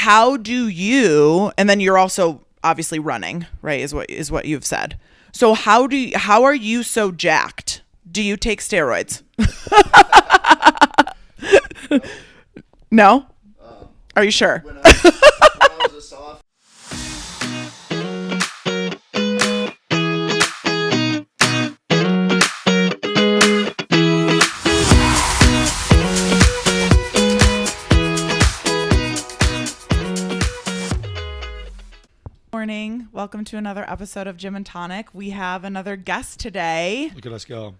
how do you, and then you're also obviously running, right? Is what you've said. So how are you so jacked? Do you take steroids? No? Are you sure? When I was a soft. Morning. Welcome to another episode of Gym and Tonic. We have another guest today. Look at us go.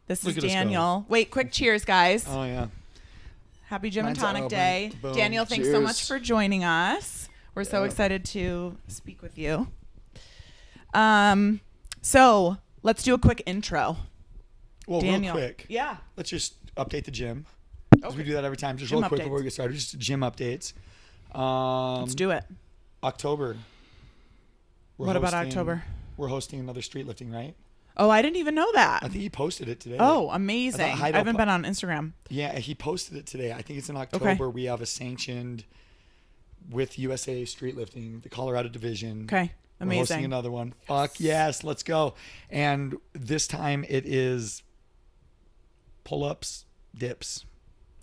This is Daniel. Wait, quick cheers, guys. Oh, yeah. Happy Gym Mine's and Tonic open. Day. Boom. Daniel, thanks so Cheers. much for joining us. We're so excited to speak with you. So let's do a quick intro. Well, Daniel. real quick. Yeah. Let's just update the gym. Because we do that every time. Just Gym real quick updates. before we get started. Just gym updates. Let's do it. October. What about October? We're hosting another street lifting, right? Oh, I didn't even know that. I think he posted it today. Oh, amazing. I thought I haven't been on Instagram. Yeah, he posted it today. I think it's in October. We have a sanctioned with USA Street Lifting, the Colorado division. Okay. We're Amazing. hosting another one. Fuck yes, let's go. And this time it is pull-ups, dips.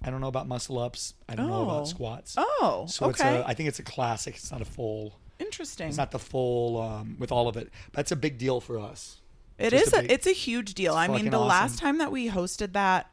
I don't know about muscle-ups. I don't know about squats. Oh, So okay. I think it's a classic. It's not a full. Interesting. It's not the full with all of it. That's a big deal for us. It's a huge deal. I mean, fucking the last awesome. time that we hosted that,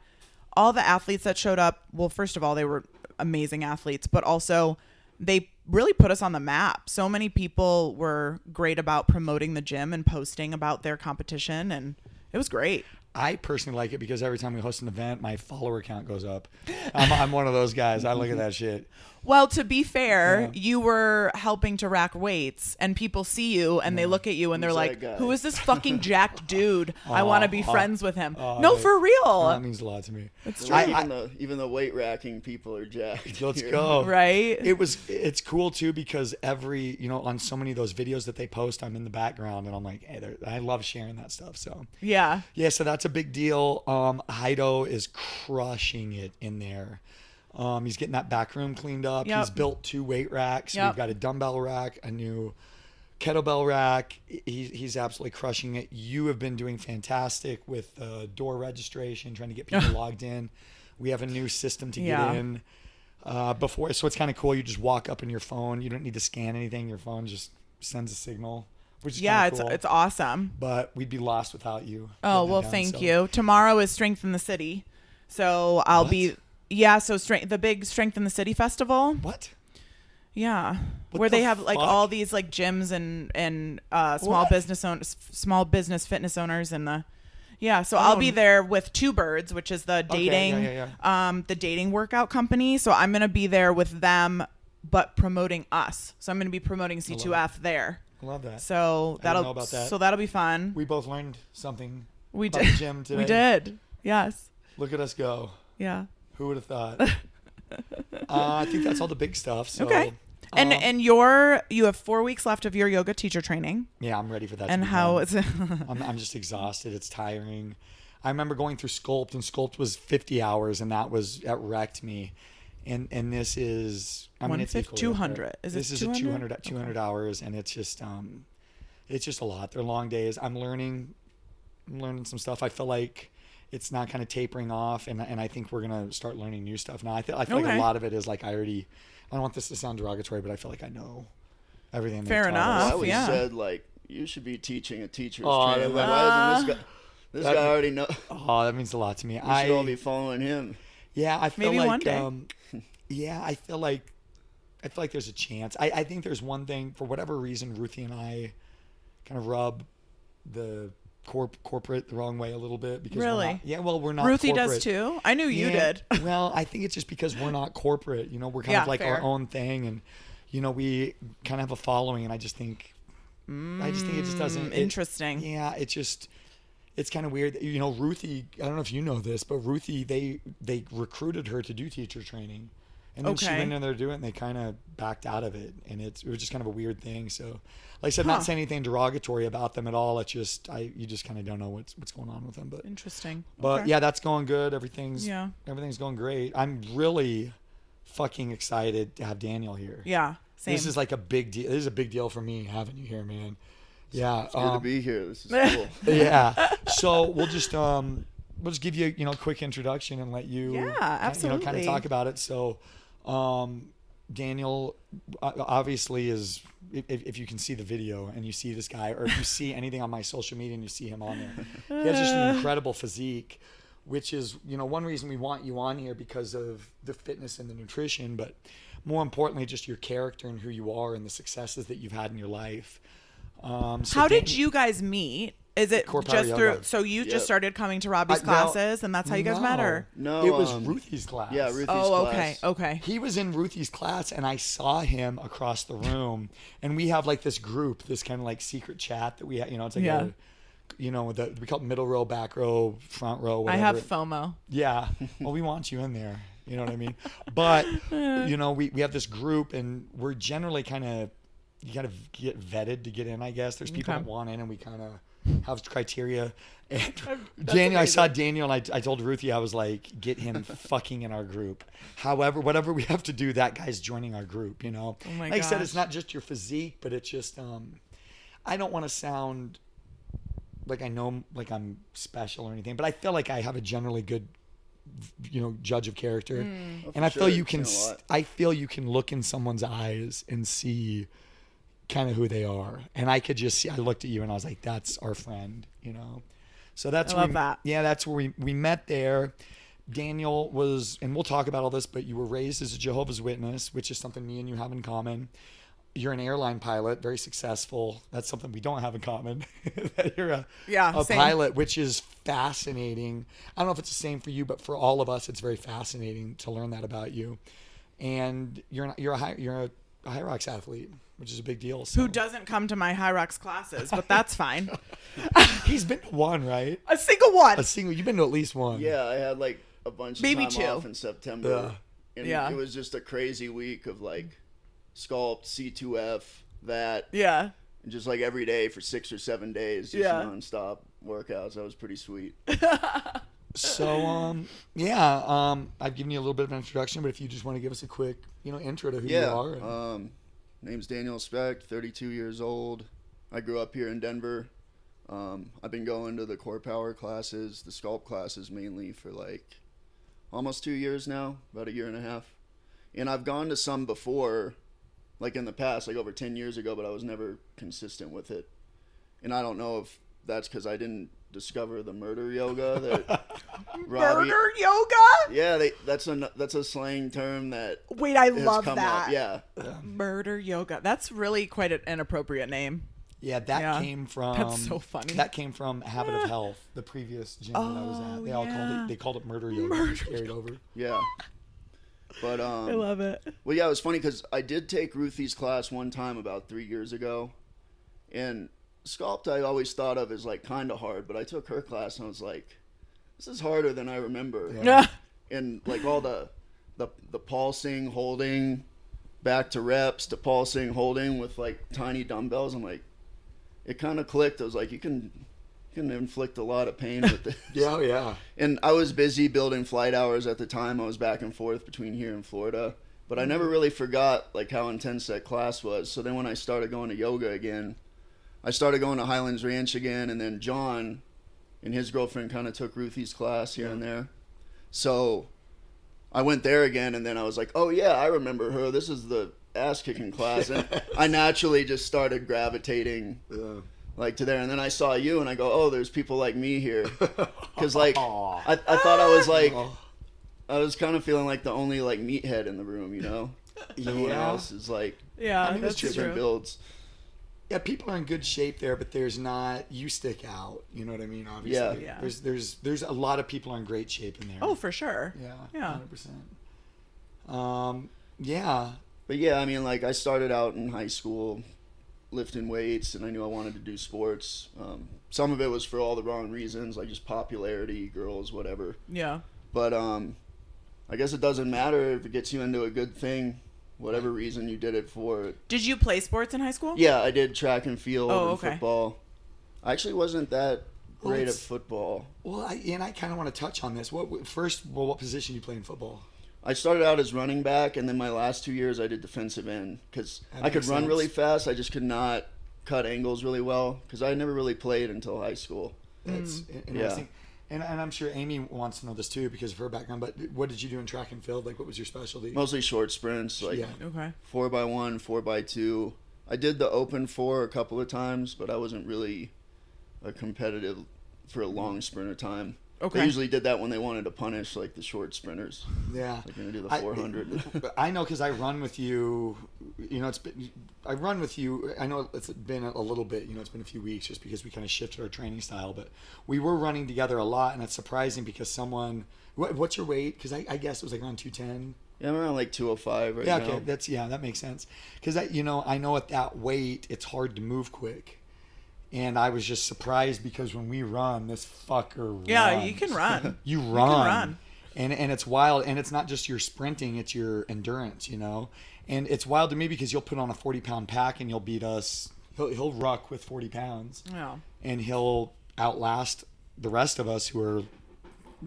all the athletes that showed up, well, first of all, they were amazing athletes, but also they really put us on the map. So many people were great about promoting the gym and posting about their competition, and it was great. I personally like it because every time we host an event, my follower count goes up. I'm one of those guys. I look at that shit. Well, to be fair, Yeah. you were helping to rack weights, and people see you and they look at you and they're Who's like, that guy? who is this fucking jacked dude? I want to be friends with him. No, that- for real. That means a lot to me. It's Like, true. even the weight racking people are jacked. Let's here. go. Right? It's cool too because on so many of those videos that they post, I'm in the background and I'm like, hey, I love sharing that stuff. So Yeah. yeah, so that's a big deal. Heido is crushing it in there. He's getting that back room cleaned up. Yep. He's built 2 weight racks. Yep. We've got a dumbbell rack, a new kettlebell rack. He's absolutely crushing it. You have been doing fantastic with door registration, trying to get people logged in. We have a new system to Yeah. get in. So it's kind of cool. You just walk up on your phone. You don't need to scan anything. Your phone just sends a signal, which is Yeah, kinda cool. it's awesome. But we'd be lost without you. Oh, getting it well, done, thank so. you. Tomorrow is Strength in the City. So I'll What? be, so the big Strength in the City festival. What? Yeah. What Where the they have like fuck? all these like gyms and small What? business fitness owners so I'll be there with Two Birds, which is the Okay, dating, the dating workout company. So I'm going to be there with them, but promoting us. So I'm going to be promoting C2F there. I love that. So I didn't know about that. that'll be fun. We both learned something We about did. the gym today. We did. Yes. Look at us go. Yeah. Who would have thought? I think that's all the big stuff. So, Okay. And you have 4 weeks left of your yoga teacher training. yeah, I'm ready for that. And to be how done. is it? I'm just exhausted. It's tiring. I remember going through Sculpt, and Sculpt was 50 hours, and that wrecked me. And this is, I mean, it's 150, equally 200. Is it this is 200? a 200 hours, and it's just a lot. They're long days. I'm learning some stuff. I feel like it's not kind of tapering off, and I think we're gonna start learning new stuff now. I feel like Okay. a lot of it is like I don't want this to sound derogatory, but I feel like I know everything. they've Fair taught enough. us. I always Yeah. said like you should be teaching a teacher's Oh, training. that- Why doesn't this guy already know? Oh, that means a lot to me. We should all be following him. Yeah, I feel Maybe like one day. yeah, I feel like there's a chance. I think there's one thing, for whatever reason, Ruthie and I kind of rub the corporate the wrong way a little bit because Really? we're not Ruthie corporate. does too. I knew you Yeah, did. Well, I think it's just because we're not corporate. We're kind Yeah, of like fair. our own thing, and we kind of have a following, and I just think it just doesn't. Interesting. Yeah, it's kind of weird. Ruthie, I don't know if you know this, but Ruthie, they recruited her to do teacher training. And then she Okay. went in there to do it, and they kind of backed out of it. And it was just kind of a weird thing. So, like I said, not saying anything derogatory about them at all. It's just, you just kind of don't know what's going on with them. But Interesting. But Okay. yeah, that's going good. Everything's Yeah. going great. I'm really fucking excited to have Daniel here. Yeah. Same. This is like a big deal. This is a big deal for me having you here, man. Yeah. It's good to be here. This is cool. Yeah. So we'll just give you, a quick introduction and let you, absolutely. kind of talk about it. So, Daniel obviously is, if you can see the video and you see this guy, or if you see anything on my social media and you see him on there, he has just an incredible physique, which is, one reason we want you on here, because of the fitness and the nutrition, but more importantly, just your character and who you are and the successes that you've had in your life. How did you guys meet? Is it Corepower just Yoga. through? So you just started coming to Robbie's classes, and that's how you guys met, or? No, it was Ruthie's class. Yeah, Ruthie's Oh, class. okay. He was in Ruthie's class, and I saw him across the room, and we have like this group, this kind of like secret chat that we have. It's like we call it middle row, back row, front row. Whatever. I have FOMO. Yeah. Well, we want you in there. You know what I mean? But we have this group, and we're generally you kind of get vetted to get in. I guess there's people that want in, and we kind of have criteria. And Daniel, I saw Daniel, and I told Ruthie, I was like, get him fucking in our group. However, whatever we have to do, that guy's joining our group. Oh my like I said, it's not just your physique, but it's just I don't want to sound like I know like I'm special or anything, but I feel like I have a generally good judge of character, and I feel you can. I feel you can look in someone's eyes and see kind of who they are, and I could just see. I looked at you and I was like, "That's our friend," So that's I love that. Yeah, that's where we met there. Daniel was, and we'll talk about all this, but you were raised as a Jehovah's Witness, which is something me and you have in common. You're an airline pilot, very successful. That's something we don't have in common. That you're a pilot, which is fascinating. I don't know if it's the same for you, but for all of us, it's very fascinating to learn that about you. And you're a HYROX athlete, which is a big deal. So. Who doesn't come to my HYROX classes, but that's fine. He's been to one, right? A single one. You've been to at least one. Yeah, I had like a bunch of Maybe time two. off in September. And it was just a crazy week of like sculpt, C2F, that. Yeah. And just like every day for 6 or 7 days, just nonstop workouts. That was pretty sweet. So, I've given you a little bit of an introduction, but if you just want to give us a quick, intro to who you are. Name's Daniel Specht, 32 years old. I grew up here in Denver. I've been going to the Corepower classes, the sculpt classes mainly, for like almost 2 years now, about 1.5 years. And I've gone to some before, like in the past, like over 10 years ago, but I was never consistent with it. And I don't know if that's because I didn't discover the murder yoga that Robbie, murder yoga? Yeah, that's a slang term that. Wait, I has love come that. up. Yeah. Murder yoga. That's really quite an inappropriate name. Yeah, that came from. That's so funny. That came from Habit of Health, the previous gym that I was at. They all called it murder yoga. It carried over. Yeah. But I love it. Well, yeah, it was funny because I did take Ruthie's class one time about 3 years ago, and sculpt I always thought of as like kind of hard, but I took her class and I was like, this is harder than I remember. Yeah. And like all the pulsing, holding, back to reps to pulsing, holding with like tiny dumbbells. I'm like, it kind of clicked. I was like, you can inflict a lot of pain with this. Yeah. And I was busy building flight hours at the time. I was back and forth between here and Florida, but I never really forgot like how intense that class was. So then when I started going to yoga again, I started going to Highlands Ranch again, and then John and his girlfriend kind of took Ruthie's class here and there. So I went there again, and then I was like, oh yeah, I remember her. This is the ass-kicking class. And I naturally just started gravitating like to there. And then I saw you, and I go, oh, there's people like me here. Because like I thought I was like, I was kind of feeling like the only like meathead in the room, Everyone else is like, that's different true. builds. Yeah, people are in good shape there, but there's not. You stick out. You know what I mean? Obviously, Yeah. There's a lot of people in great shape in there. Oh, for sure. Yeah. 100%. Yeah. But yeah, I mean, like I started out in high school lifting weights, and I knew I wanted to do sports. Some of it was for all the wrong reasons, like just popularity, girls, whatever. Yeah. But I guess it doesn't matter if it gets you into a good thing. Whatever reason you did it for. Did you play sports in high school? Yeah, I did track and field and okay. football. I actually wasn't that great at football. Well, I kind of want to touch on this. What position you play in football? I started out as running back, and then my last 2 years I did defensive end because That I could makes run sense. really fast. I just could not cut angles really well because I never really played until high school. That's interesting. And I'm sure Amy wants to know this too because of her background. But what did you do in track and field? Like, what was your specialty? Mostly short sprints, like Yeah. Okay. 4x1, 4x2. I did the open 4 a couple of times, but I wasn't really a competitive for a long sprint of time. Okay. They usually did that when they wanted to punish like the short sprinters. Yeah. Like when they do the 400. I know because I run with you. You know, I run with you. I know it's been a little bit. You know, it's been a few weeks just because we kind of shifted our training style. But we were running together a lot, and it's surprising because someone. What's your weight? Because I guess it was like around 210. Yeah, I'm around like 205 right Yeah. now. Okay. That makes sense. Because I know at that weight it's hard to move quick. And I was just surprised because when we run, this fucker Yeah, runs. you can run. You can run. run. And it's wild. And it's not just your sprinting, it's your endurance, you know. And it's wild to me because you'll put on a 40-pound pack and you'll beat us. He'll ruck with 40 pounds. Yeah. And he'll outlast the rest of us who are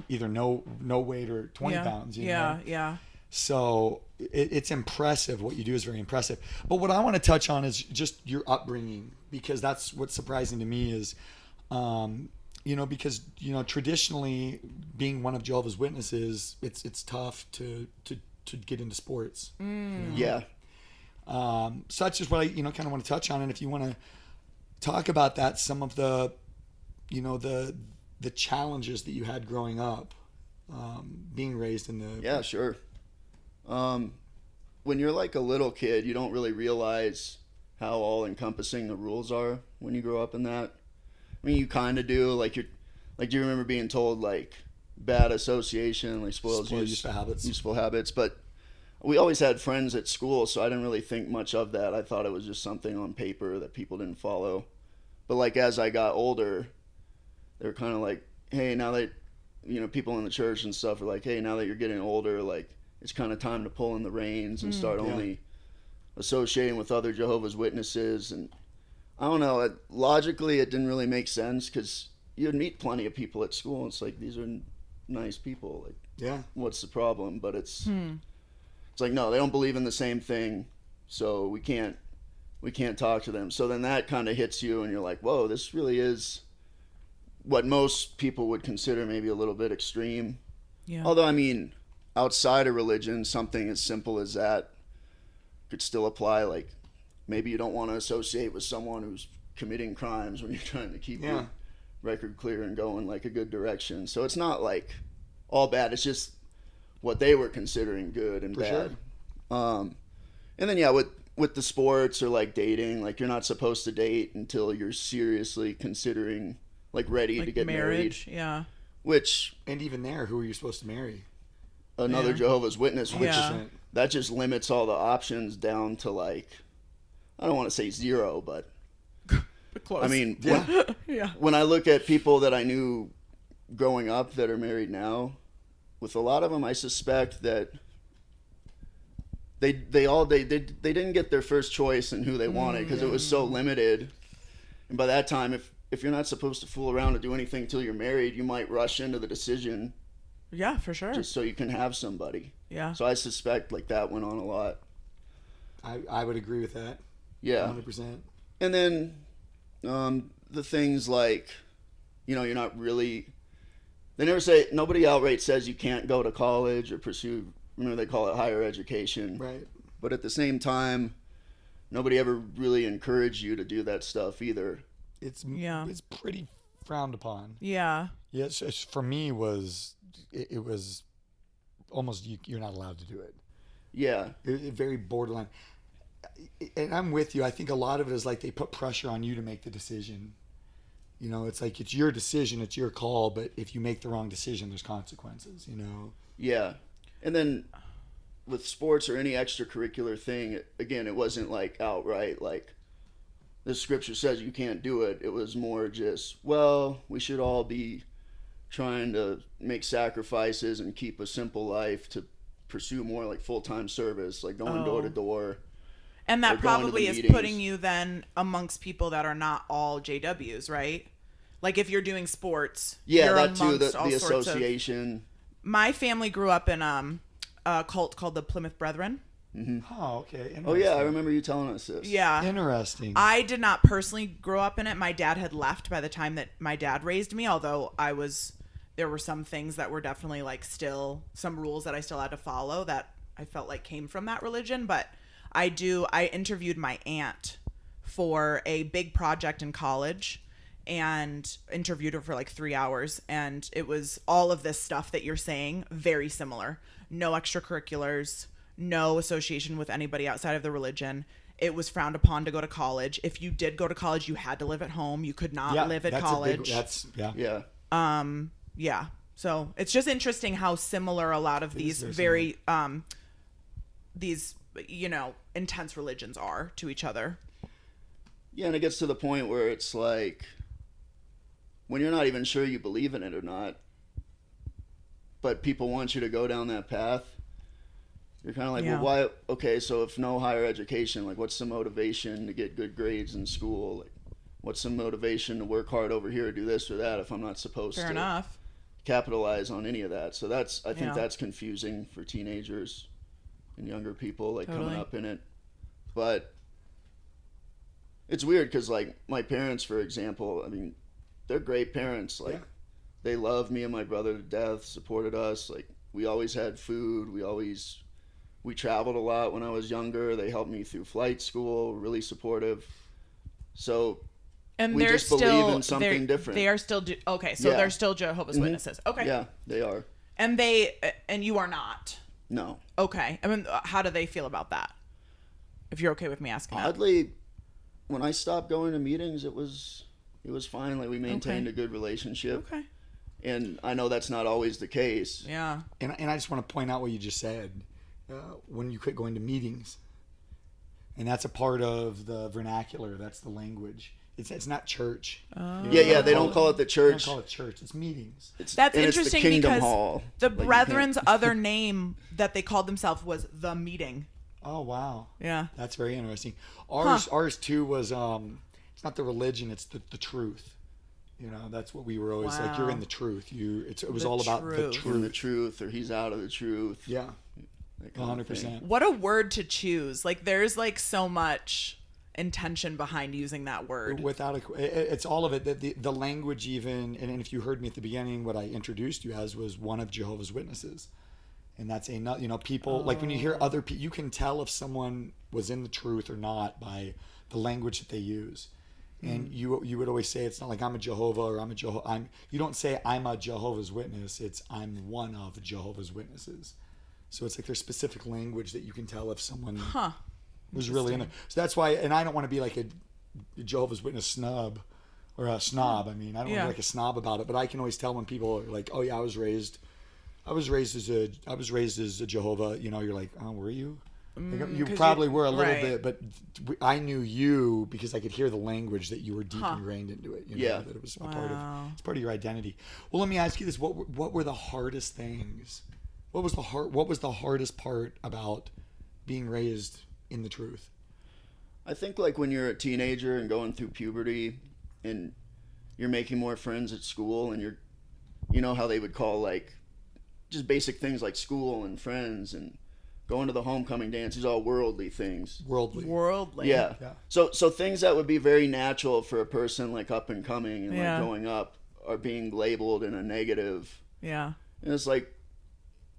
either no weight or 20 pounds. You know? Yeah. So it's impressive. What you do is very impressive. But what I want to touch on is just your upbringing, because that's what's surprising to me is, because traditionally being one of Jehovah's Witnesses, it's tough to get into sports. You know? Yeah. So that's just what I kind of want to touch on. And if you want to talk about that, some of the challenges that you had growing up, being raised in the Yeah, sure. When you're like a little kid, you don't really realize how all-encompassing the rules are when you grow up in that. I mean, you kind of do. Do you remember being told like bad association, like spoils useful habits? But we always had friends at school, so I didn't really think much of that. I thought it was just something on paper that people didn't follow. But like as I got older, they were kind of like, hey, now that people in the church and stuff are like, hey, now that you're getting older, like it's kind of time to pull in the reins and start only associating with other Jehovah's Witnesses. And I don't know, logically it didn't really make sense because you'd meet plenty of people at school and it's like, these are nice people, like what's the problem? But it's like, no, they don't believe in the same thing, so we can't talk to them. So then that kind of hits you and you're like, whoa, this really is what most people would consider maybe a little bit extreme. Yeah. Although, I mean, outside of religion, something as simple as that could still apply. Like maybe you don't want to associate with someone who's committing crimes when you're trying to keep your record clear and go in like a good direction. So it's not like all bad. It's just what they were considering good and bad. Sure. And then with the sports or like dating, like you're not supposed to date until you're seriously considering like ready to get married. Yeah. And even there, who are you supposed to marry? Another Jehovah's Witness, which that just limits all the options down to like, I don't want to say zero, but close. I mean, Yeah. when I look at people that I knew growing up that are married now, with a lot of them, I suspect that they didn't get their first choice in who they wanted because it was so limited. And by that time, if you're not supposed to fool around or do anything until you're married, you might rush into the decision. Yeah, for sure. Just so you can have somebody. Yeah. So I suspect like that went on a lot. I would agree with that. Yeah. 100%. And then the things like, you're not really. They never say, nobody outright says you can't go to college or pursue, they call it higher education. Right. But at the same time, nobody ever really encouraged you to do that stuff either. It's pretty frowned upon. Yeah. Yes, for me it was almost you're not allowed to do it. Yeah. Very borderline. And I'm with you. I think a lot of it is like they put pressure on you to make the decision. It's like it's your decision, it's your call, but if you make the wrong decision, there's consequences, Yeah. And then with sports or any extracurricular thing, again, it wasn't like outright like the scripture says you can't do it. It was more just, well, we should all be trying to make sacrifices and keep a simple life to pursue more like full-time service, like going door to door. And that or going to probably the is meetings. putting you then amongst people that are not all JWs, right? Like if you're doing sports, Yeah, you're that too, amongst all the sorts of- association. My family grew up in a cult called the Plymouth Brethren. Oh, okay. Oh yeah, I remember you telling us this. Yeah. Interesting. I did not personally grow up in it. My dad had left by the time that my dad raised me, although there were some things that were definitely like still some rules that I still had to follow that I felt like came from that religion. But I interviewed my aunt for a big project in college and interviewed her for like 3 hours. And it was all of this stuff that you're saying, very similar. No extracurriculars, no association with anybody outside of the religion. It was frowned upon to go to college. If you did go to college, you had to live at home. You could not live at college. Yeah. Yeah. So it's just interesting how similar a lot of these very, intense religions are to each other. Yeah, and it gets to the point where it's like, when you're not even sure you believe in it or not, but people want you to go down that path, you're kind of like, well, why? Okay, so if no higher education, like, what's the motivation to get good grades in school? Like, what's the motivation to work hard over here, do this or that, if I'm not supposed Fair to enough. capitalize on any of that? So I think that's confusing for teenagers and younger people, like, coming up in it. But it's weird because, like, my parents, for example, I mean, they're great parents. Like, they love me and my brother to death, supported us. Like, we always had food. We traveled a lot when I was younger. They helped me through flight school, really supportive. So we just believe in something different. They are still, they're still Jehovah's Witnesses. Okay. Yeah, they are. And you are not. No. Okay. I mean, how do they feel about that? If you're okay with me asking that. Oddly, when I stopped going to meetings, it was fine. Like, we maintained a good relationship. Okay. And I know that's not always the case. Yeah. And I just want to point out what you just said. When you quit going to meetings, and that's a part of the vernacular. That's the language. It's not church. Yeah. They don't call it the church. They don't call it church. It's meetings. That's interesting it's the Kingdom because Hall. the Brethren's other name that they called themselves was the meeting. Oh wow. Yeah. That's very interesting. Ours too was it's not the religion. It's the truth. You know, that's what we were always like. You're in the truth. It was all about the truth. In the truth, or he's out of the truth. Yeah. 100%. What a word to choose. Like, there's like so much intention behind using that word. It's all of it. The language even, and if you heard me at the beginning, what I introduced you as was one of Jehovah's Witnesses. And that's people, like when you hear other people, you can tell if someone was in the truth or not by the language that they use. And you would always say, it's not like I'm a Jehovah or I'm a Jehovah. You don't say I'm a Jehovah's Witness. It's I'm one of Jehovah's Witnesses. So it's like there's specific language that you can tell if someone was really in it. So that's why, and I don't want to be like a Jehovah's Witness snub or a snob. I mean, I don't want to be like a snob about it, but I can always tell when people are like, oh yeah, I was raised as a Jehovah. You know, you're like, oh, were you? Like, you probably were a little bit, but I knew you because I could hear the language that you were deep ingrained into it. You know, that it was it's part of your identity. Well, let me ask you this: what were the hardest things? What was the hardest part about being raised in the truth? I think like when you're a teenager and going through puberty, and you're making more friends at school, and you know how they would call like just basic things like school and friends and going to the homecoming dance, these are all worldly things. Worldly. Yeah. So things that would be very natural for a person like up and coming and like growing up are being labeled in a negative. Yeah. And it's like,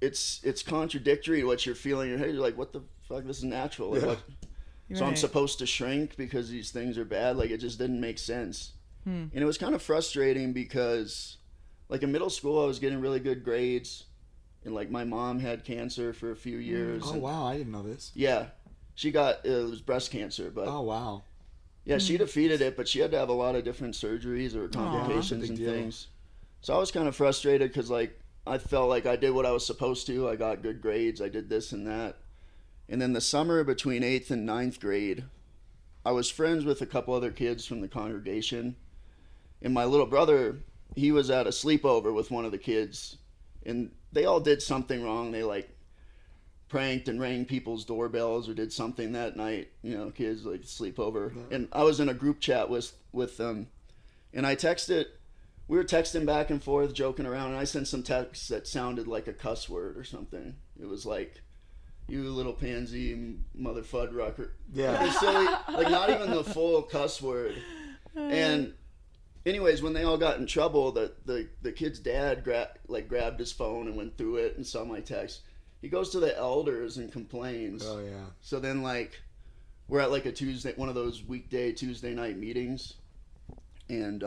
it's contradictory to what you're feeling in your head. You're like, what the fuck? This is natural. Like, what? So I'm supposed to shrink because these things are bad? Like, it just didn't make sense. And it was kind of frustrating because like in middle school, I was getting really good grades. And like my mom had cancer for a few years. Oh, wow. I didn't know this. Yeah. She got, it was breast cancer. But oh, wow. Yeah, she defeated it, but she had to have a lot of different surgeries or complications and things. So I was kind of frustrated because like I felt like I did what I was supposed to. I got good grades. I did this and that. And then the summer between 8th and 9th grade, I was friends with a couple other kids from the congregation. And my little brother, he was at a sleepover with one of the kids. And they all did something wrong. They like pranked and rang people's doorbells or did something that night. You know, kids like sleepover. Yeah. And I was in a group chat with them. And I texted we were texting back and forth, joking around, and I sent some texts that sounded like a cuss word or something. It was like, "You little pansy mother fuddrucker." Yeah. Like, silly, like not even the full cuss word. And anyways, when they all got in trouble, the kid's dad grabbed his phone and went through it and saw my text. He goes to the elders and complains. Oh yeah. So then like we're at like a Tuesday, one of those weekday Tuesday night meetings, and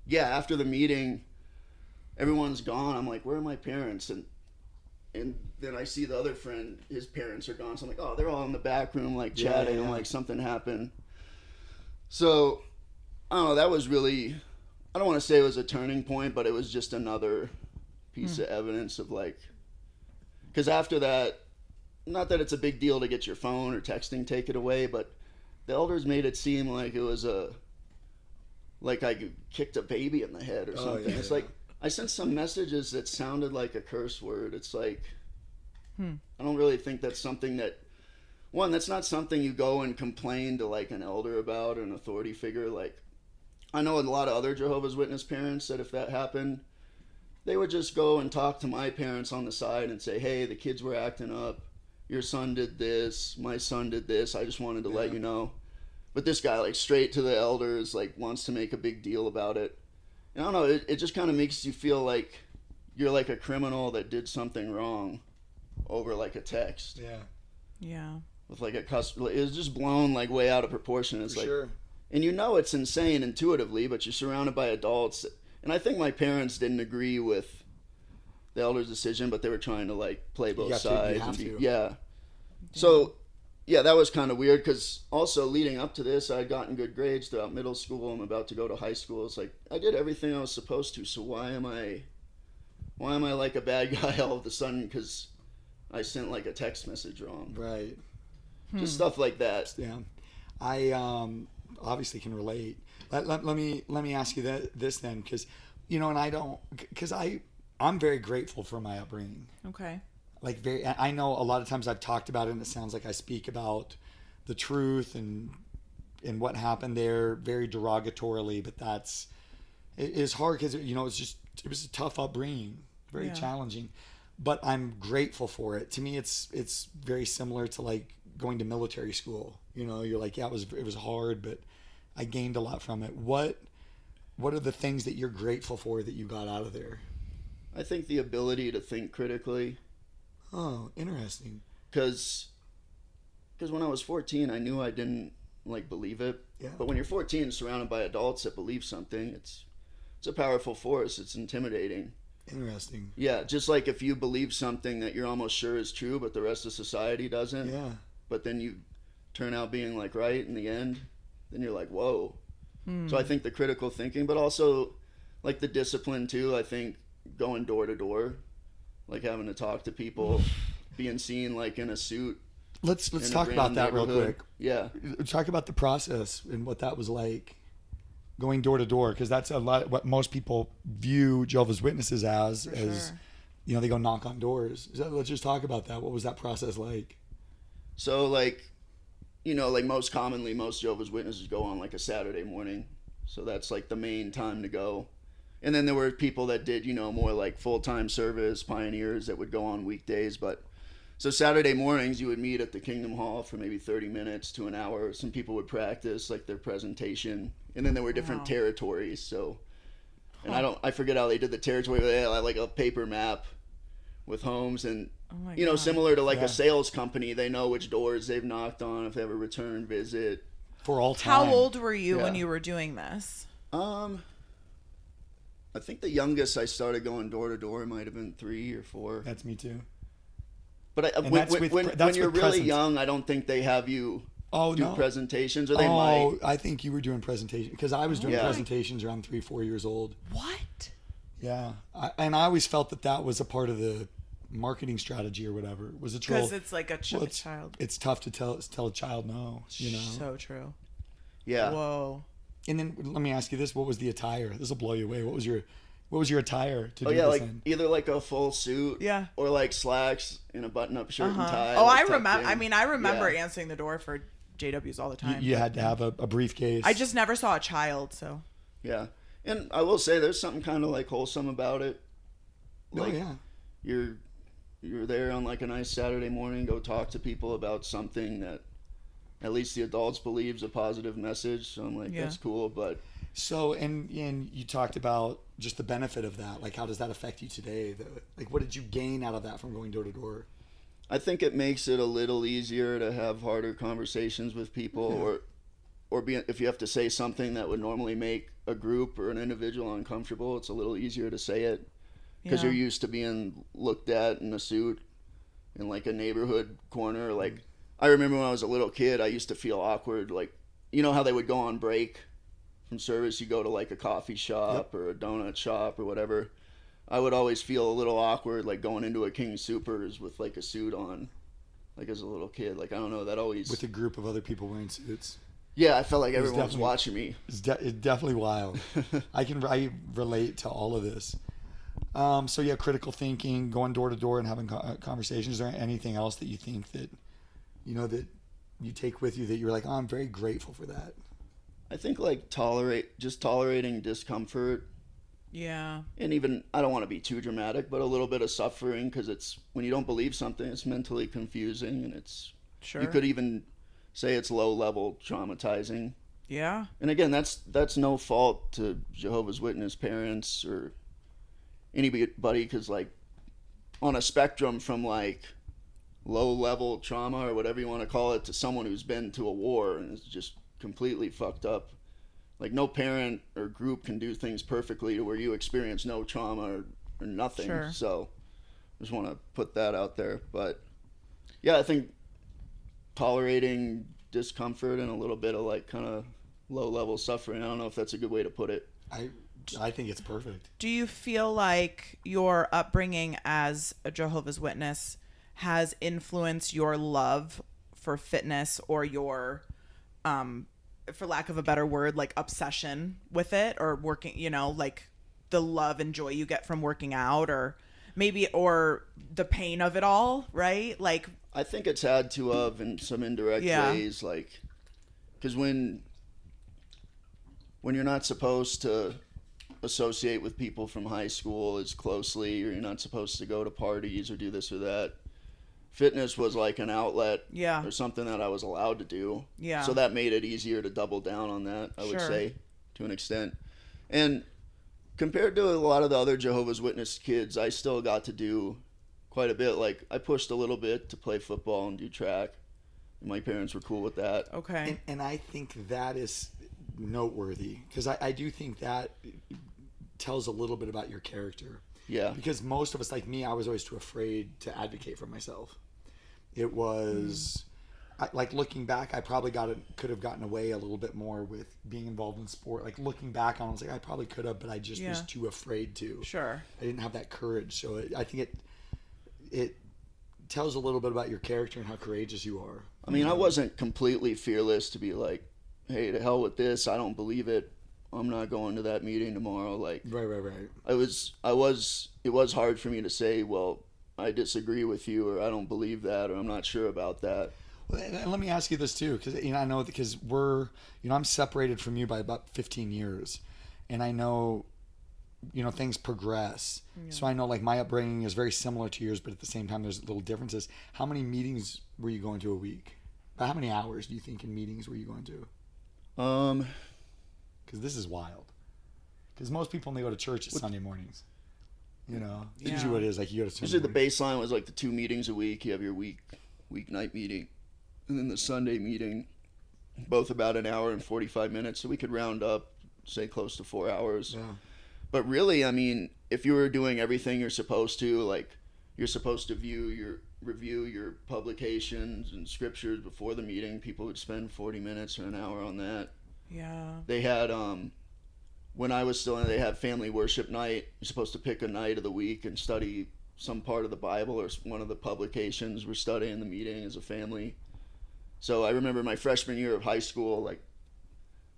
yeah, after the meeting, everyone's gone. I'm like, where are my parents? And then I see the other friend, his parents are gone. So I'm like, oh, they're all in the back room, like chatting. Yeah. I'm like, something happened. So I don't know. That was really, I don't want to say it was a turning point, but it was just another piece of evidence of like, because after that, not that it's a big deal to get your phone or texting taken away, but the elders made it seem like it was like I kicked a baby in the head or something. Yeah. It's like I sent some messages that sounded like a curse word. It's like I don't really think that's something that, one, that's not something you go and complain to like an elder about or an authority figure. Like I know a lot of other Jehovah's Witness parents that if that happened, they would just go and talk to my parents on the side and say, hey, the kids were acting up. Your son did this. My son did this. I just wanted to let you know. But this guy, like, straight to the elders, like, wants to make a big deal about it. And I don't know, it just kind of makes you feel like you're like a criminal that did something wrong over, like, a text. Yeah. Yeah. With, like, it was just blown, like, way out of proportion. It's For like, sure. and you know it's insane intuitively, but you're surrounded by adults. And I think my parents didn't agree with the elders' decision, but they were trying to, like, play both sides. Yeah. So, yeah, that was kind of weird because also leading up to this, I had gotten good grades throughout middle school. I'm about to go to high school. It's like I did everything I was supposed to. So why am I like a bad guy all of a sudden because I sent like a text message wrong? Right. Just stuff like that. Yeah. I obviously can relate. Let me ask you this then, because I'm very grateful for my upbringing. Okay. Like I know a lot of times I've talked about it and it sounds like I speak about the truth and what happened there very derogatorily, but it is hard because it was a tough upbringing, very challenging, but I'm grateful for it. To me, it's very similar to like going to military school. You're like, yeah, it was hard, but I gained a lot from it. What are the things that you're grateful for that you got out of there? I think the ability to think critically. Oh, interesting. Because when I was 14, I knew I didn't like believe it. Yeah. But when you're 14, surrounded by adults that believe something, it's a powerful force. It's intimidating. Interesting. Yeah, just like if you believe something that you're almost sure is true, but the rest of society doesn't. Yeah. But then you turn out being like right in the end, then you're like, whoa. So I think the critical thinking, but also like the discipline too. I think going door to door, like having to talk to people, being seen like in a suit. Let's talk about that real quick. Yeah. Talk about the process and what that was like, going door to door, because that's a lot what most people view Jehovah's Witnesses as. Sure. They go knock on doors. Let's just talk about that. What was that process like? So like, like most commonly, most Jehovah's Witnesses go on like a Saturday morning. So that's like the main time to go. And then there were people that did, more like full-time service, pioneers that would go on weekdays. But so Saturday mornings, you would meet at the Kingdom Hall for maybe 30 minutes to an hour. Some people would practice like their presentation. And then there were different territories. So, and I forget how they did the territory. They had like a paper map with homes and, similar to like a sales company. They know which doors they've knocked on if they have a return visit. For all time. How old were you when you were doing this? I think the youngest I started going door to door might have been 3 or 4. That's me too. But when you're really young, I don't think they have you do presentations, or they might. I think you were doing presentations because I was doing presentations around 3-4 years old. What? Yeah, I always felt that was a part of the marketing strategy or whatever. Was it because it's like a child? It's tough to tell a child no. So true. Yeah. Whoa. And then let me ask you this: what was the attire? This will blow you away. What was your attire to do this like in? either like a full suit, or like slacks and a button-up shirt and tie. Oh, like I remember. I mean, I remember Yeah. answering the door for JWs all the time. You had to have a briefcase. I just never saw a child, so. Yeah, And I will say there's something kind of like wholesome about it. Like, yeah. You're there on like a nice Saturday morning, go talk to people about something that at least the adults believe's a positive message. So I'm like, Yeah. that's cool. But So, and you talked about just the benefit of that. Like, how does that affect you today? Like, what did you gain out of that from going door to door? I think it makes it a little easier to have harder conversations with people, or if you have to say something that would normally make a group or an individual uncomfortable, it's a little easier to say it because Yeah. you're used to being looked at in a suit in like a neighborhood corner. Like, I remember when I was a little kid, I used to feel awkward. Like, you know how they would go on break from service, you go to like a coffee shop or a donut shop or whatever. I would always feel a little awkward, like going into a King Soopers with like a suit on, like as a little kid. Like, I don't know, that always. With a group of other people wearing suits. Yeah, I felt like everyone was definitely- watching me. It's definitely wild. I relate to all of this. So yeah, critical thinking, going door to door and having conversations. Is there anything else that you think that, that you take with you that you're like, oh, I'm very grateful for that? I think like tolerating discomfort, Yeah. and even, I don't want to be too dramatic, but a little bit of suffering, because it's, when you don't believe something, it's mentally confusing, and it's, Sure. you could even say it's low level traumatizing. Yeah. And again, that's no fault to Jehovah's Witness parents or anybody, because like on a spectrum from like low level trauma or whatever you want to call it to someone who's been to a war and is just completely fucked up, like no parent or group can do things perfectly to where you experience no trauma or nothing. Sure. So just want to put that out there. But yeah, I think tolerating discomfort and a little bit of like kind of low level suffering, I don't know if that's a good way to put it. I think it's perfect. Do you feel like your upbringing as a Jehovah's Witness has influenced your love for fitness or your, for lack of a better word, like obsession with it, or working, like the love and joy you get from working out, or maybe, or the pain of it all, right? Like, I think it's had to of in some indirect Yeah. ways, like, because when you're not supposed to associate with people from high school as closely, or you're not supposed to go to parties or do this or that, fitness was like an outlet Yeah. or something that I was allowed to do. Yeah. So that made it easier to double down on that, I would Sure. say, to an extent. And compared to a lot of the other Jehovah's Witness kids, I still got to do quite a bit. Like, I pushed a little bit to play football and do track. My parents were cool with that. okay. And I think that is noteworthy, because I do think that tells a little bit about your character. Yeah. Because most of us, like me, I was always too afraid to advocate for myself. It was like, looking back, I probably could have gotten away a little bit more with being involved in sport. Like, looking back on it, I was like, I probably could have, but I just was Yeah. too afraid to. Sure. I didn't have that courage. So I think it tells a little bit about your character and how courageous you are. I mean, I wasn't completely fearless to be like, hey, to hell with this. I don't believe it. I'm not going to that meeting tomorrow. Like, Right. it was hard for me to say, well, I disagree with you, or I don't believe that, or I'm not sure about that. Well, and let me ask you this too, because I know, because I'm separated from you by about 15 years, and I know, things progress. Yeah. So I know, like, my upbringing is very similar to yours, but at the same time, there's little differences. How many meetings were you going to a week? How many hours do you think in meetings were you going to? Because this is wild. Because most people, when they go to church, it's Sunday mornings. It's Yeah. usually what it is. Like, you go to Sunday Usually the morning. baseline was like the 2 meetings a week. You have your weeknight meeting, and then the Sunday meeting, both about an hour and 45 minutes. So we could round up, say, close to 4 hours. Yeah. But really, I mean, if you were doing everything you're supposed to, like, you're supposed to review your publications and scriptures before the meeting, people would spend 40 minutes or an hour on that. Yeah. They had, when I was still in, they had family worship night. You're supposed to pick a night of the week and study some part of the Bible or one of the publications. We're studying the meeting as a family. So I remember my freshman year of high school, like,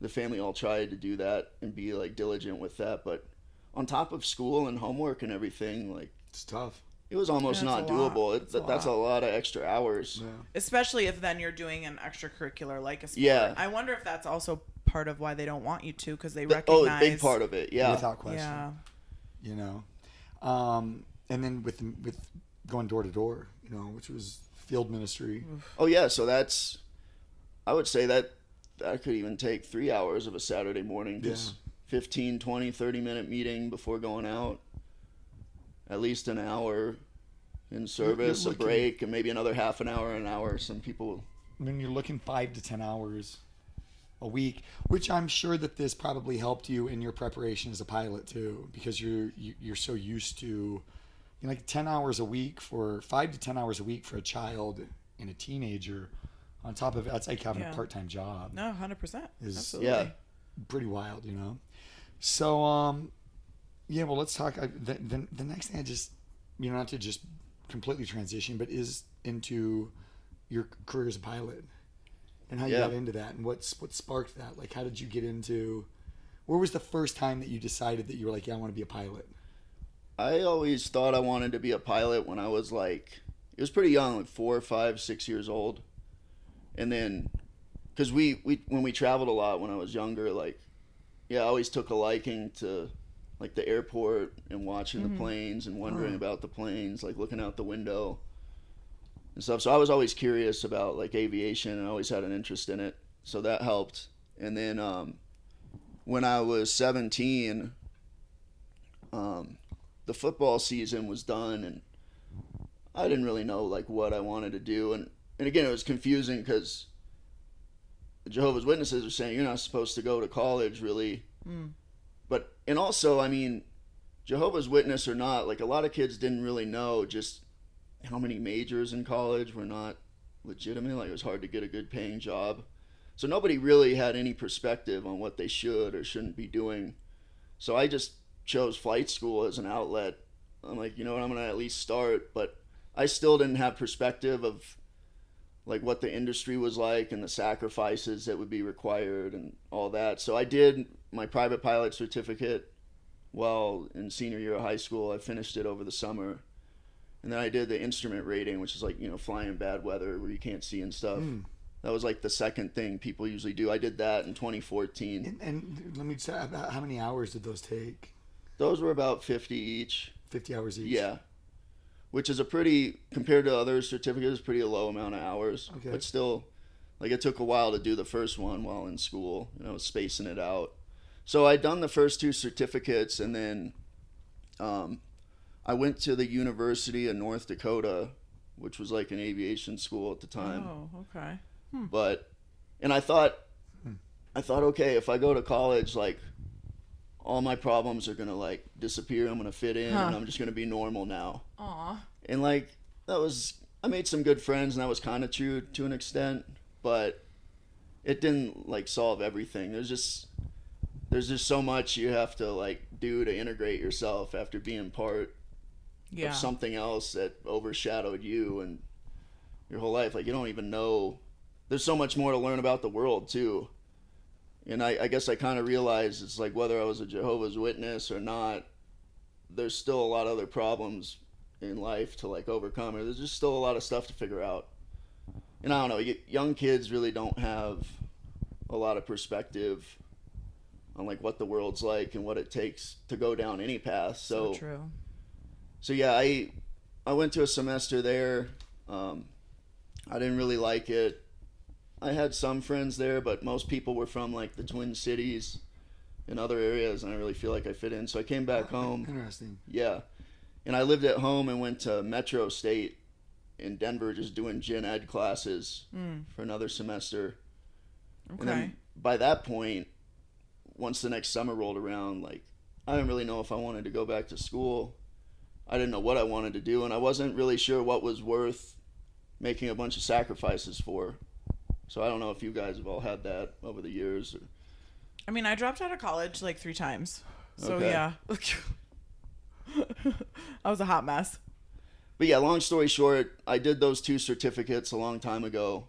the family all tried to do that and be, like, diligent with that. But on top of school and homework and everything, like, It's tough. it was almost That's not a lot. doable. That's a lot of extra hours. Yeah. Especially if then you're doing an extracurricular like a sport. Yeah. I wonder if that's also part of why they don't want you to, because they Oh, recognize. a big part of it. Yeah. Without question. Yeah. You know, and then with going door to door, you know, which was field ministry. Oh yeah. So I would say that could even take 3 hours of a Saturday morning. Just 15, 20, 30-minute meeting before going out. At least an hour in service, a break, and maybe another half an hour. Some people. When you're looking 5 to 10 hours a week, which I'm sure that this probably helped you in your preparation as a pilot too, because you're so used to, you know, like 10 hours a week for 5 to 10 hours a week for a child and a teenager. On top of it, that's like having a part-time job. No, 100%. Is Absolutely. pretty wild, you know. So yeah, well, let's talk. The next thing, I just, you know, not to just completely transition, but is into your career as a pilot and how you got into that and what sparked that. Like, how did you get into? Where was the first time that you decided that you were like, yeah, I want to be a pilot? I always thought I wanted to be a pilot when I was like, it was pretty young, like 4, 5, 6 years old. And then, because we when we traveled a lot when I was younger, like, I always took a liking to like the airport and watching the planes and wondering about the planes, like looking out the window and stuff. So I was always curious about like aviation and I always had an interest in it. So that helped. And then when I was 17, the football season was done and I didn't really know like what I wanted to do. And again, it was confusing because the Jehovah's Witnesses are saying you're not supposed to go to college really. But, and also, I mean, Jehovah's Witness or not, like a lot of kids didn't really know just how many majors in college were not legitimate. Like it was hard to get a good paying job. So nobody really had any perspective on what they should or shouldn't be doing. So I just chose flight school as an outlet. I'm like, you know what, I'm going to at least start. But I still didn't have perspective of like what the industry was like and the sacrifices that would be required and all that. So I did my private pilot certificate while in senior year of high school. I finished it over the summer. And then I did the instrument rating, which is like, you know, flying in bad weather where you can't see and stuff. That was like the second thing people usually do. I did that in 2014. And let me say, about how many hours did those take? Those were about 50 each. 50 hours each? Yeah. Which is a pretty, compared to other certificates, pretty low amount of hours. Okay. But still, like it took a while to do the first one while in school. And I was spacing it out. So I'd done the first 2 certificates and then I went to the University of North Dakota, which was like an aviation school at the time. Oh, okay. But, and I thought, okay, if I go to college, like all my problems are going to like disappear. I'm going to fit in and I'm just going to be normal now. Aw. And like, I made some good friends and that was kind of true to an extent, but it didn't like solve everything. There's just so much you have to like do to integrate yourself after being part of something else that overshadowed you and your whole life. Like you don't even know. There's so much more to learn about the world too. And I guess I kind of realized it's like whether I was a Jehovah's Witness or not, there's still a lot of other problems in life to like overcome. Or there's just still a lot of stuff to figure out. And I don't know, young kids really don't have a lot of perspective on like what the world's like and what it takes to go down any path. So true. So yeah, I went to a semester there. I didn't really like it. I had some friends there, but most people were from like the Twin Cities and other areas, and I really feel like I fit in. So I came back home. Interesting. Yeah. And I lived at home and went to Metro State in Denver just doing gen ed classes for another semester. Okay. And then by that point, once the next summer rolled around, like I didn't really know if I wanted to go back to school. I didn't know what I wanted to do, and I wasn't really sure what was worth making a bunch of sacrifices for. So I don't know if you guys have all had that over the years. Or... I mean, I dropped out of college like 3 times. So Okay. yeah. I was a hot mess. But yeah, long story short, I did those 2 certificates a long time ago.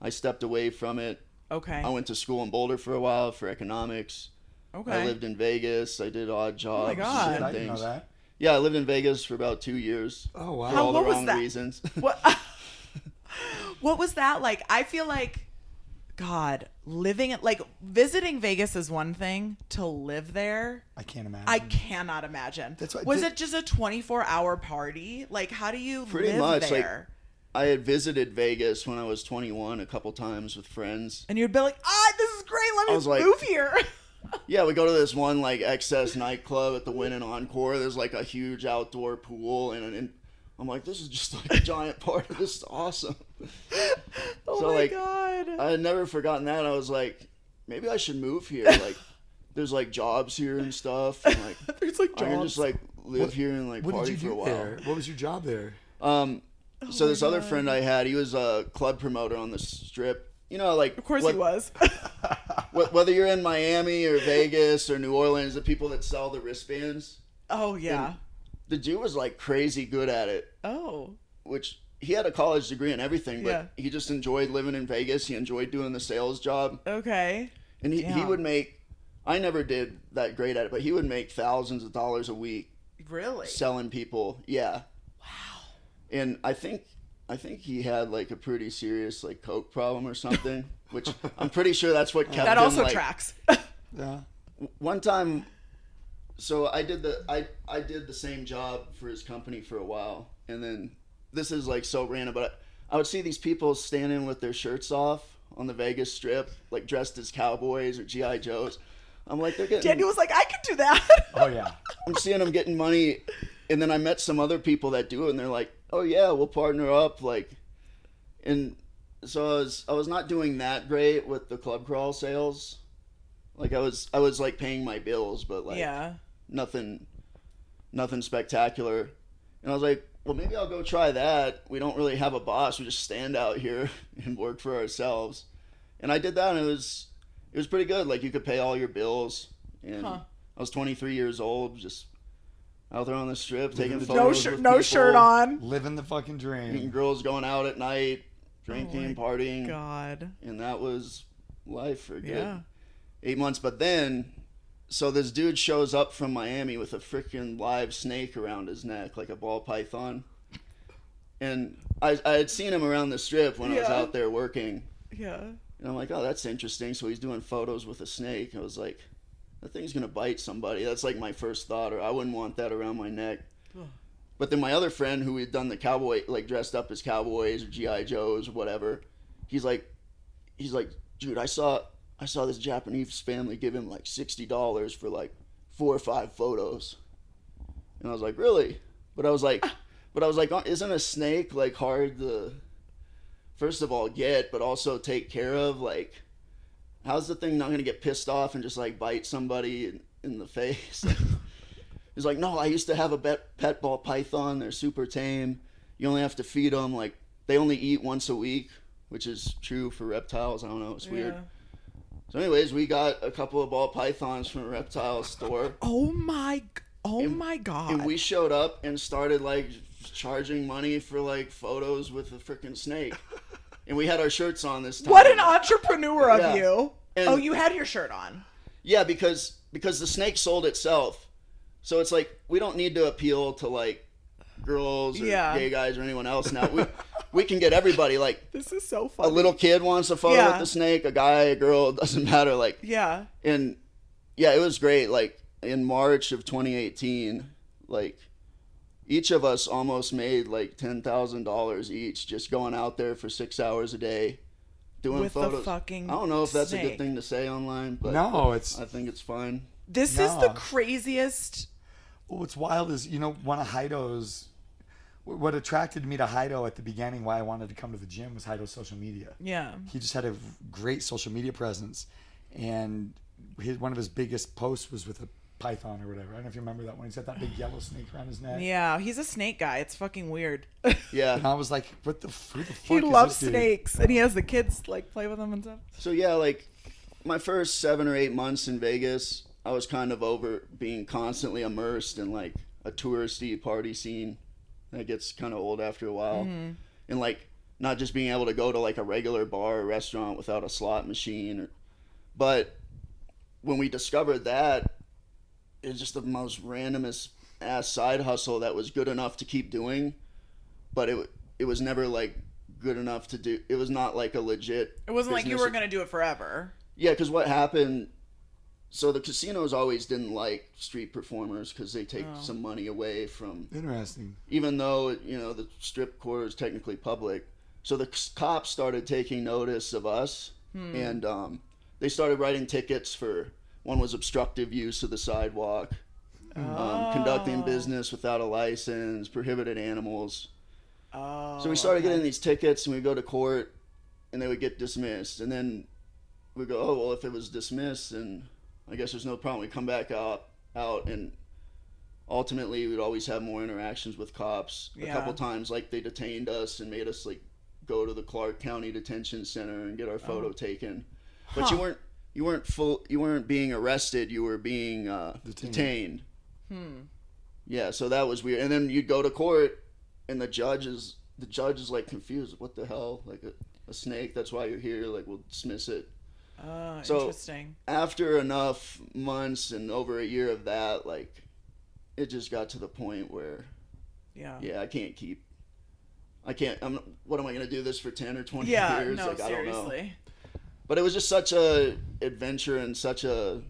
I stepped away from it. Okay. I went to school in Boulder for a while for economics. Okay. I lived in Vegas. I did odd jobs God. and I didn't know things. that. Yeah, I lived in Vegas for about 2 years. Oh, wow. For all the What was wrong that? reasons. What? What was that like? I feel like, God, living it, like, visiting Vegas is one thing. To live there, I can't imagine. I cannot imagine. That's what, was it just a 24-hour party? Like, how do you Pretty live much, there? I had visited Vegas when I was 21 a couple times with friends. And you'd be like, this is great. Let I me was like- move here. Yeah, we go to this one like excess nightclub at the Wynn and Encore. There's like a huge outdoor pool, and I'm like, this is just like a giant party. This is awesome. Oh So, my like, God. I had never forgotten that. I was like, maybe I should move here. Like, there's like jobs here and stuff. And, like, There's like I can jobs. just like live here and like What party did you for a do while. there? What was your job there? So this my other God. friend I had, he was a club promoter on the Strip. You know, like Of course he was. Whether you're in Miami or Vegas or New Orleans, the people that sell the wristbands, Oh, yeah. the dude was like crazy good at it. Oh. Which he had a college degree and everything, but Yeah. he just enjoyed living in Vegas. He enjoyed doing the sales job, Okay. and he Damn. would make. I never did that great at it, but he would make thousands of dollars a week Really? selling people. Yeah. Wow. And I think he had like a pretty serious like coke problem or something, which I'm pretty sure that's what kept That him also like, tracks. Yeah. one time. So I did the same job for his company for a while, and then this is like so random, but I would see these people standing with their shirts off on the Vegas Strip, like dressed as cowboys or GI Joes. I'm like, they're getting. Daniel was like, I could do that. Oh yeah. I'm seeing them getting money, and then I met some other people that do it, and they're like, "Oh yeah, we'll partner up." Like, and so I was not doing that great with the club crawl sales. Like I was like paying my bills, but like Yeah. nothing spectacular. And I was like, well, maybe I'll go try that. We don't really have a boss. We just stand out here and work for ourselves. And I did that, and it was pretty good. Like you could pay all your bills, and Huh. I was 23 years old, just out there on the Strip taking the- photos. No with no people, shirt on. Living the fucking meeting dream. girls, going out at night, drinking, Oh my partying, God. and that was life for a good Yeah. 8 months. But then, so this dude shows up from Miami with a freaking live snake around his neck, like a ball python. And I had seen him around the Strip when I was Yeah. out there working. Yeah. And I'm like, oh, that's interesting. So he's doing photos with a snake. I was like, that thing's going to bite somebody. That's like my first thought, or I wouldn't want that around my neck. But then my other friend who had done the cowboy, like dressed up as cowboys or GI Joes or whatever, he's like, dude, I saw this Japanese family give him like $60 for like 4 or 5 photos, and I was like, really? But I was like, oh, isn't a snake like hard to, first of all, get, but also take care of? Like, how's the thing not gonna get pissed off and just like bite somebody in the face? He's like, no, I used to have a pet ball python. They're super tame. You only have to feed them. Like, they only eat once a week, which is true for reptiles. I don't know. It's weird. Yeah. So anyways, we got a couple of ball pythons from a reptile store. Oh my God. And we showed up and started like charging money for like photos with a freaking snake. And we had our shirts on this time. What an entrepreneur of Yeah. you. And- Oh, you had your shirt on. Yeah, because the snake sold itself. So it's like, we don't need to appeal to like girls or Yeah. gay guys or anyone else now. We can get everybody. Like, This is so a funny. little kid wants a photo Yeah. with the snake, a guy, a girl, it doesn't matter. Like, Yeah. and yeah, it was great. Like in March of 2018, like each of us almost made like $10,000 each just going out there for 6 hours a day doing With the photos. fucking I don't know if that's a snake. good thing to say online, but No, I it's think it's fine. This is the No. craziest. what's wild is, one of Heido's, what attracted me to Heido at the beginning, why I wanted to come to the gym, was Heido's social media. Yeah. He just had a great social media presence, and one of his biggest posts was with a python or whatever. I don't know if you remember that one. He's got that big yellow snake around his neck. Yeah. He's a snake guy. It's fucking weird. And Yeah. I was like, who the fuck He is loves this dude? snakes, and he has the kids like play with them and stuff. So yeah, like my first 7 or 8 months in Vegas, I was kind of over being constantly immersed in like a touristy party scene that gets kind of old after a while. And like not just being able to go to like a regular bar or restaurant without a slot machine. But when we discovered that, it was just the most randomest ass side hustle that was good enough to keep doing, but it was never like good enough to do. It was not like a legit. It wasn't like you business. were going to do it forever. Yeah, because what happened. So the casinos always didn't like street performers because they take some money away from. Interesting. Even though the strip quarter is technically public, so the cops started taking notice of us, and they started writing tickets for. One was obstructive use of the sidewalk, conducting business without a license, prohibited animals. Oh. So we started getting these tickets, and we go to court, and they would get dismissed, and then we go, oh well, if it was dismissed, and I guess there's no problem. We come back out, and ultimately we'd always have more interactions with cops. A couple times, like they detained us and made us like go to the Clark County Detention Center and get our photo taken. But you weren't being arrested. You were being detained. Yeah, so that was weird. And then you'd go to court, and the judge is like confused. What the hell? Like a snake? That's why you're here. Like we'll dismiss it. So interesting. After enough months and over a year of that, like, it just got to the point where, I can't. What am I gonna do this for 10 or 20 years? No, like, seriously. I don't know. But it was just such a adventure and such a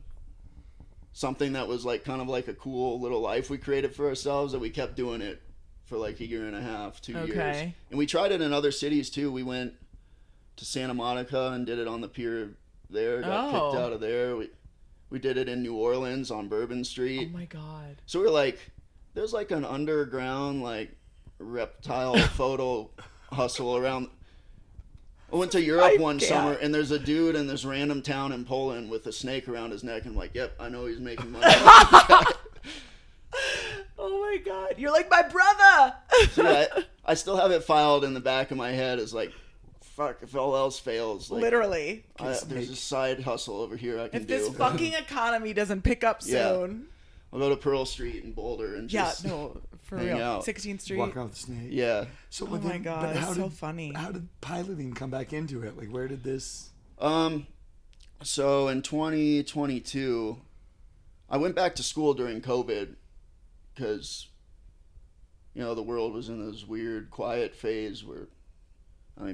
something that was like kind of like a cool little life we created for ourselves that we kept doing it for like a year and a half, 2 years. And we tried it in other cities too. We went to Santa Monica and did it on the pier there. Got kicked out of there. We did it in New Orleans on Bourbon Street. Oh my god. So we're like, there's like an underground like reptile photo hustle around. I went to Europe one summer, and there's a dude in this random town in Poland with a snake around his neck. I'm like, yep, I know he's making money. Oh my god, you're like my brother. So yeah, I still have it filed in the back of my head as like, fuck, if all else fails, like, literally, there's a side hustle over here I can do. If this fucking economy doesn't pick up soon. I'll go to Pearl Street in Boulder and just for hang real. out. 16th Street. Walk around with the snake. Yeah. So, oh my god, it's so funny. How did piloting come back into it? Like, where did this? So in 2022, I went back to school during COVID because, the world was in this weird quiet phase where,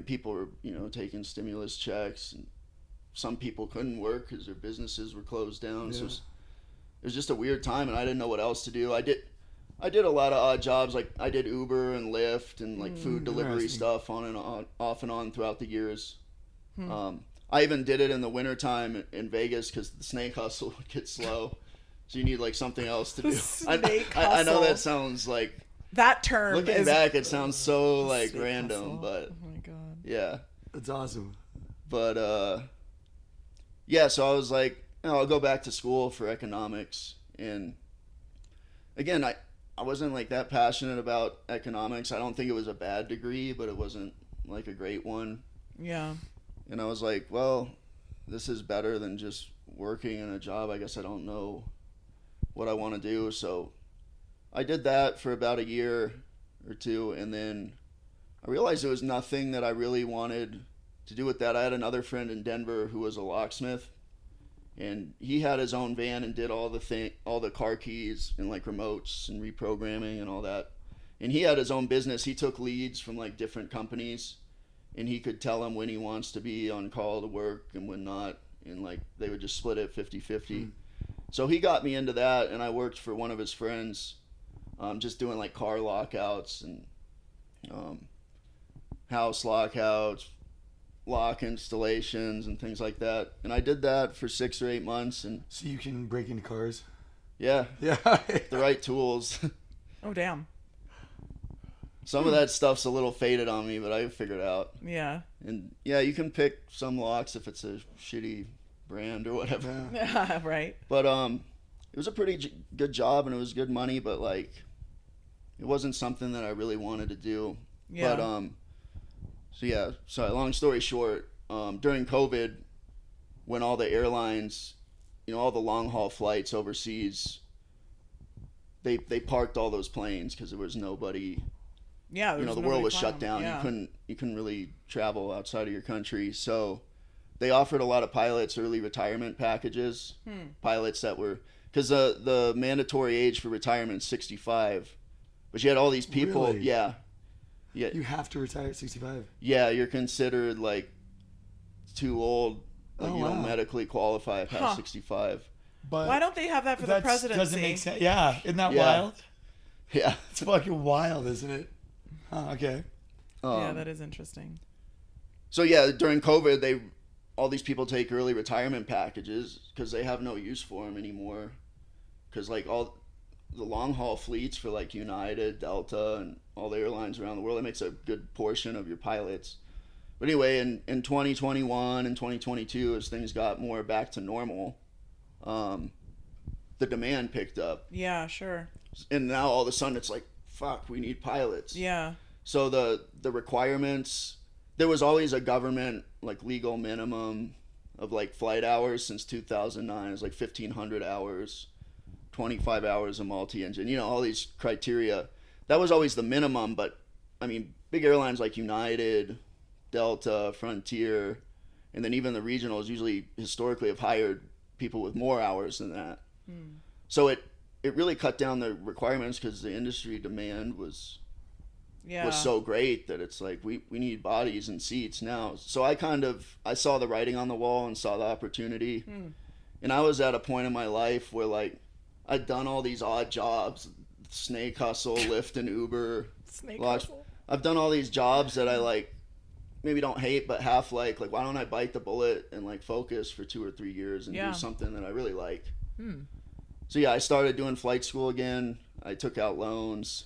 people were, taking stimulus checks, and some people couldn't work because their businesses were closed down. Yeah. So it was just a weird time, and I didn't know what else to do. I did a lot of odd jobs, like I did Uber and Lyft and like food delivery stuff off and on throughout the years. I even did it in the wintertime in Vegas because the snake hustle would get slow, so you need like something else to do. I know that sounds like that term. Looking back, it sounds so like random, hustle. But oh my god, yeah, that's awesome. But yeah, so I was like, I'll go back to school for economics, and again, I wasn't like that passionate about economics. I don't think it was a bad degree, but it wasn't like a great one. Yeah. And I was like, well, this is better than just working in a job. I guess I don't know what I want to do. So I did that for about a year or two. And then I realized there was nothing that I really wanted to do with that. I had another friend in Denver who was a locksmith. And he had his own van and did all the car keys and like remotes and reprogramming and all that. And he had his own business. He took leads from like different companies, and he could tell them when he wants to be on call to work and when not. And like they would just split it 50-50. So he got me into that, and I worked for one of his friends, just doing like car lockouts and house lockouts, lock installations and things like that. And I did that for 6 or 8 months. And so you can break into cars? Yeah. The right tools. Oh, damn. Some of that stuff's a little faded on me, but I figured it out. Yeah. And yeah, you can pick some locks if it's a shitty brand or whatever. Yeah. Right. But it was a pretty good job, and it was good money, but like it wasn't something that I really wanted to do. Yeah. But so yeah, sorry, long story short, during COVID, when all the airlines, all the long haul flights overseas, they parked all those planes because there was nobody. Yeah, the world was shut down. Yeah. You couldn't really travel outside of your country. So they offered a lot of pilots early retirement packages. Pilots that were, because the mandatory age for retirement is 65, but you had all these people. Really? Yeah, Yeah. You have to retire at 65. Yeah, you're considered like too old. Like Oh, you don't wow. medically qualify past 65. But Why don't they have that for the that presidency? doesn't make sense. Yeah, isn't that Yeah. wild? Yeah. It's fucking wild, isn't it? Huh, okay. Yeah, that is interesting. So yeah, during COVID, all these people take early retirement packages because they have no use for them anymore. Because like all the long haul fleets for like United, Delta, and all the airlines around the world, that makes a good portion of your pilots. But anyway, in 2021 and 2022, as things got more back to normal, the demand picked up. Yeah, sure. And now all of a sudden it's like, fuck, we need pilots. Yeah. So the requirements, there was always a government like legal minimum of like flight hours since 2009. It was like 1,500 hours, 25 hours of multi-engine, you know, all these criteria. That was always the minimum, but I mean, big airlines like United, Delta, Frontier, and then even the regionals usually historically have hired people with more hours than that. So it really cut down the requirements because the industry demand was so great that it's like we need bodies and seats now. So I saw the writing on the wall and saw the opportunity. And I was at a point in my life where like I'd done all these odd jobs, snake hustle, Lyft and Uber. Snake hustle. I've done all these jobs that I like maybe don't hate but half like why don't I bite the bullet and like focus for 2 or 3 years and do something that I really like. So yeah, I started doing flight school again. I took out loans,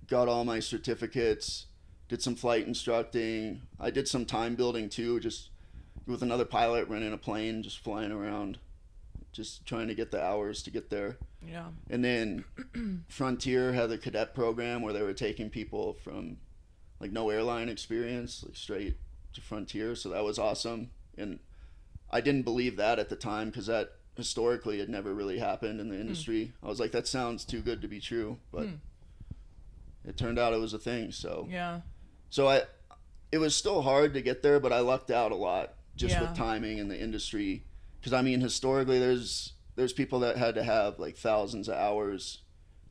got all my certificates, did some flight instructing. I did some time building too, just with another pilot renting a plane, just flying around, just trying to get the hours to get there. Yeah. And then Frontier had a cadet program where they were taking people from like no airline experience, like straight to Frontier. So that was awesome. And I didn't believe that at the time because that historically had never really happened in the industry. I was like, that sounds too good to be true, but it turned out it was a thing. So yeah. So it was still hard to get there, but I lucked out a lot just with timing in the industry. Because I mean, historically, there's people that had to have like thousands of hours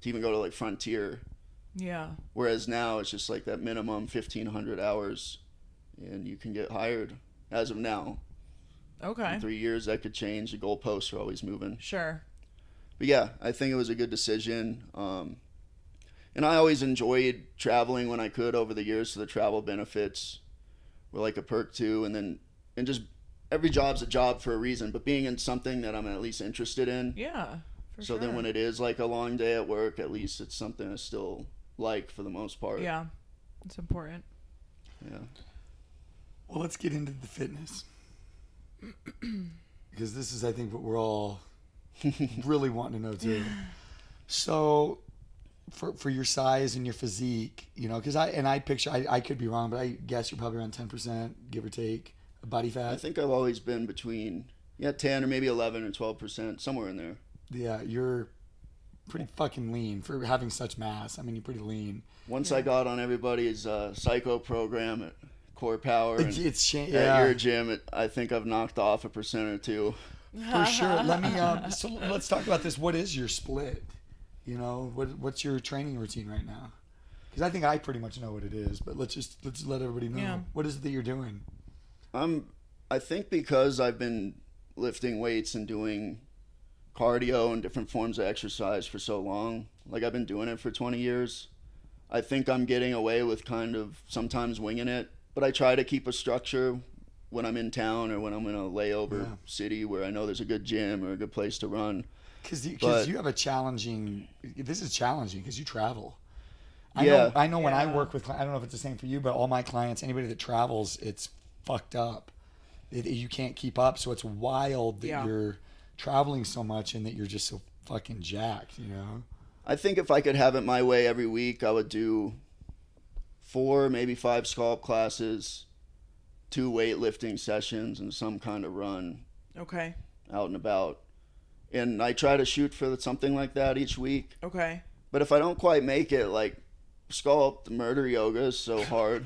to even go to like Frontier. Yeah. Whereas now it's just like that minimum 1,500 hours, and you can get hired as of now. Okay. In 3 years, that could change. The goalposts are always moving. Sure. But yeah, I think it was a good decision. And I always enjoyed traveling when I could over the years, so the travel benefits were like a perk too. And just every job's a job for a reason, but being in something that I'm at least interested in. Yeah. So then when it is like a long day at work, at least it's something I still like for the most part. Yeah. It's important. Yeah. Well, let's get into the fitness. Because this is, I think, what we're all really wanting to know too. So for your size and your physique, you know, because I picture, I could be wrong, but I guess you're probably around 10%, give or take, of body fat. I think I've always been between 10 or maybe 11 or 12%, somewhere in there. Yeah, you're pretty fucking lean for having such mass. I mean, you're pretty lean. Once I got on everybody's psycho program at Corepower and at your gym, I think I've knocked off 1% or 2. For sure. Let me. So let's talk about this. What is your split? You know, what's your training routine right now? Because I think I pretty much know what it is, but let's let everybody know. Yeah. What is it that you're doing? I think because I've been lifting weights and doing cardio and different forms of exercise for so long, like I've been doing it for 20 years, I think I'm getting away with kind of sometimes winging it, but I try to keep a structure when I'm in town or when I'm in a layover city where I know there's a good gym or a good place to run. Because you have this is challenging because you travel. I know when I work with, I don't know if it's the same for you, but all my clients, anybody that travels, it's fucked up. You can't keep up, so it's wild that you're traveling so much and that you're just so fucking jacked, you know? I think if I could have it my way every week, I would do 4, maybe 5 sculpt classes, 2 weightlifting sessions, and some kind of run. Okay. Out and about. And I try to shoot for something like that each week. Okay. But if I don't quite make it, like sculpt, murder yoga is so hard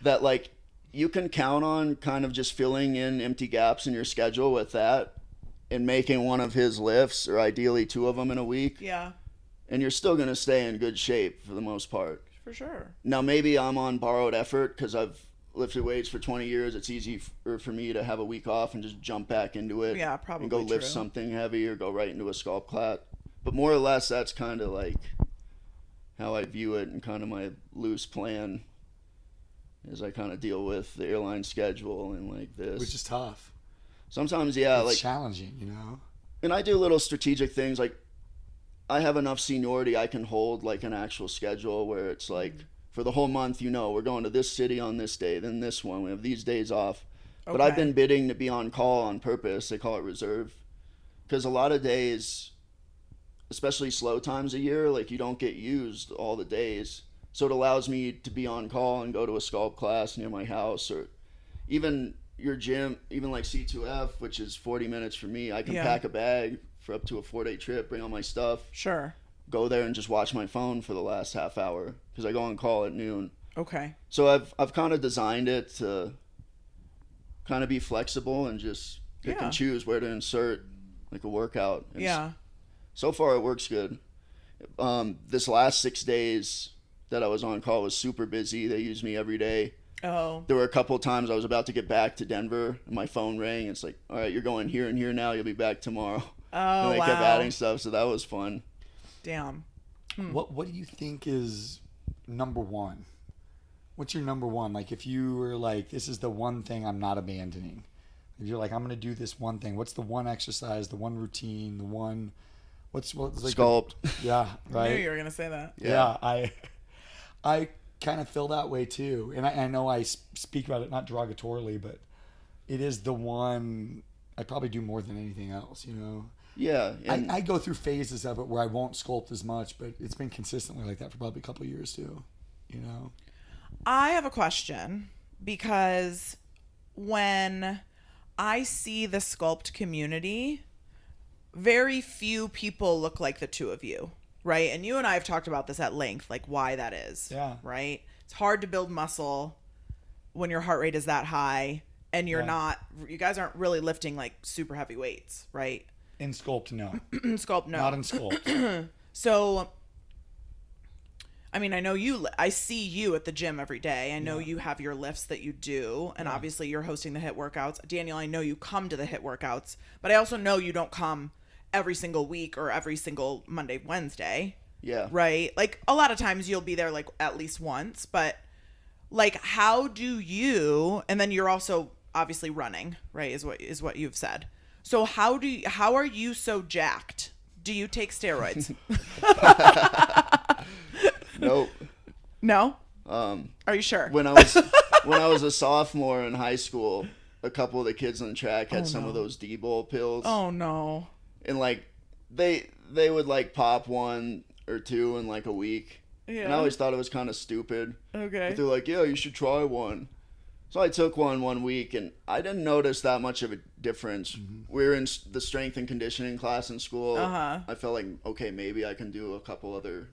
that like you can count on kind of just filling in empty gaps in your schedule with that and making one of his lifts or ideally 2 of them in a week. Yeah. And you're still going to stay in good shape for the most part. For sure. Now maybe I'm on borrowed effort because I've lifted weights for 20 years. It's easy for me to have a week off and just jump back into it. Yeah, probably and go lift true. something heavy or go right into a sculpt class. But more or less, that's kind of like how I view it, and kind of my loose plan as I kind of deal with the airline schedule and like this. Which is tough. Sometimes, yeah, It's like challenging, you know. And I do little strategic things. Like I have enough seniority, I can hold like an actual schedule where it's like for the whole month, you know, we're going to this city on this day, then this one. We have these days off. But I've been bidding to be on call on purpose. They call it reserve. Because a lot of days, especially slow times a year, like you don't get used all the days. So it allows me to be on call and go to a sculpt class near my house, or even your gym, even like C2F, which is 40 minutes for me. I can pack a bag for up to a 4-day trip, bring all my stuff. Sure. Go there and just watch my phone for the last half hour because I go on call at noon. Okay. So I've kind of designed it to kind of be flexible and just pick and choose where to insert like a workout. And so far it works good. This last 6 days that I was on call was super busy. They used me every day. Oh. There were a couple of times I was about to get back to Denver and my phone rang. It's like, all right, you're going here and here now. You'll be back tomorrow. Oh, and they kept adding stuff, so that was fun. Damn. What do you think is number one? What's your number one? Like if you were like, this is the one thing I'm not abandoning. If you're like, I'm going to do this one thing. What's the one exercise, the one routine, the one, what's like sculpt. Yeah, right. I knew you were going to say that. Yeah, I kind of feel that way too. And I know I speak about it not derogatorily, but it is the one I probably do more than anything else, you know? Yeah. I go through phases of it where I won't sculpt as much, but it's been consistently like that for probably a couple of years too, you know? I have a question because when I see the sculpt community, very few people look like the two of you, right? And you and I have talked about this at length, like why that is. Yeah. Right? It's hard to build muscle when your heart rate is that high and you guys aren't really lifting like super heavy weights, right? In sculpt, no. Sculpt, no. Not in sculpt. So, I mean, I see you at the gym every day. I know you have your lifts that you do, and obviously you're hosting the HIIT workouts. Daniel, I know you come to the HIIT workouts, but I also know you don't come every single week or every single Monday, Wednesday. Yeah. Right? Like a lot of times you'll be there like at least once, but like how do you, and then you're also obviously running, right? Is what you've said. So how are you so jacked? Do you take steroids? Nope. No? Are you sure? When I was a sophomore in high school, a couple of the kids on the track had some of those D-Bowl pills. Oh no. And like they would like pop one or two in like a week. Yeah. And I always thought it was kind of stupid. Okay. But they're like, yeah, you should try one. So I took one week, and I didn't notice that much of a difference. Mm-hmm. We were in the strength and conditioning class in school. Uh-huh. I felt like, okay, maybe I can do a couple other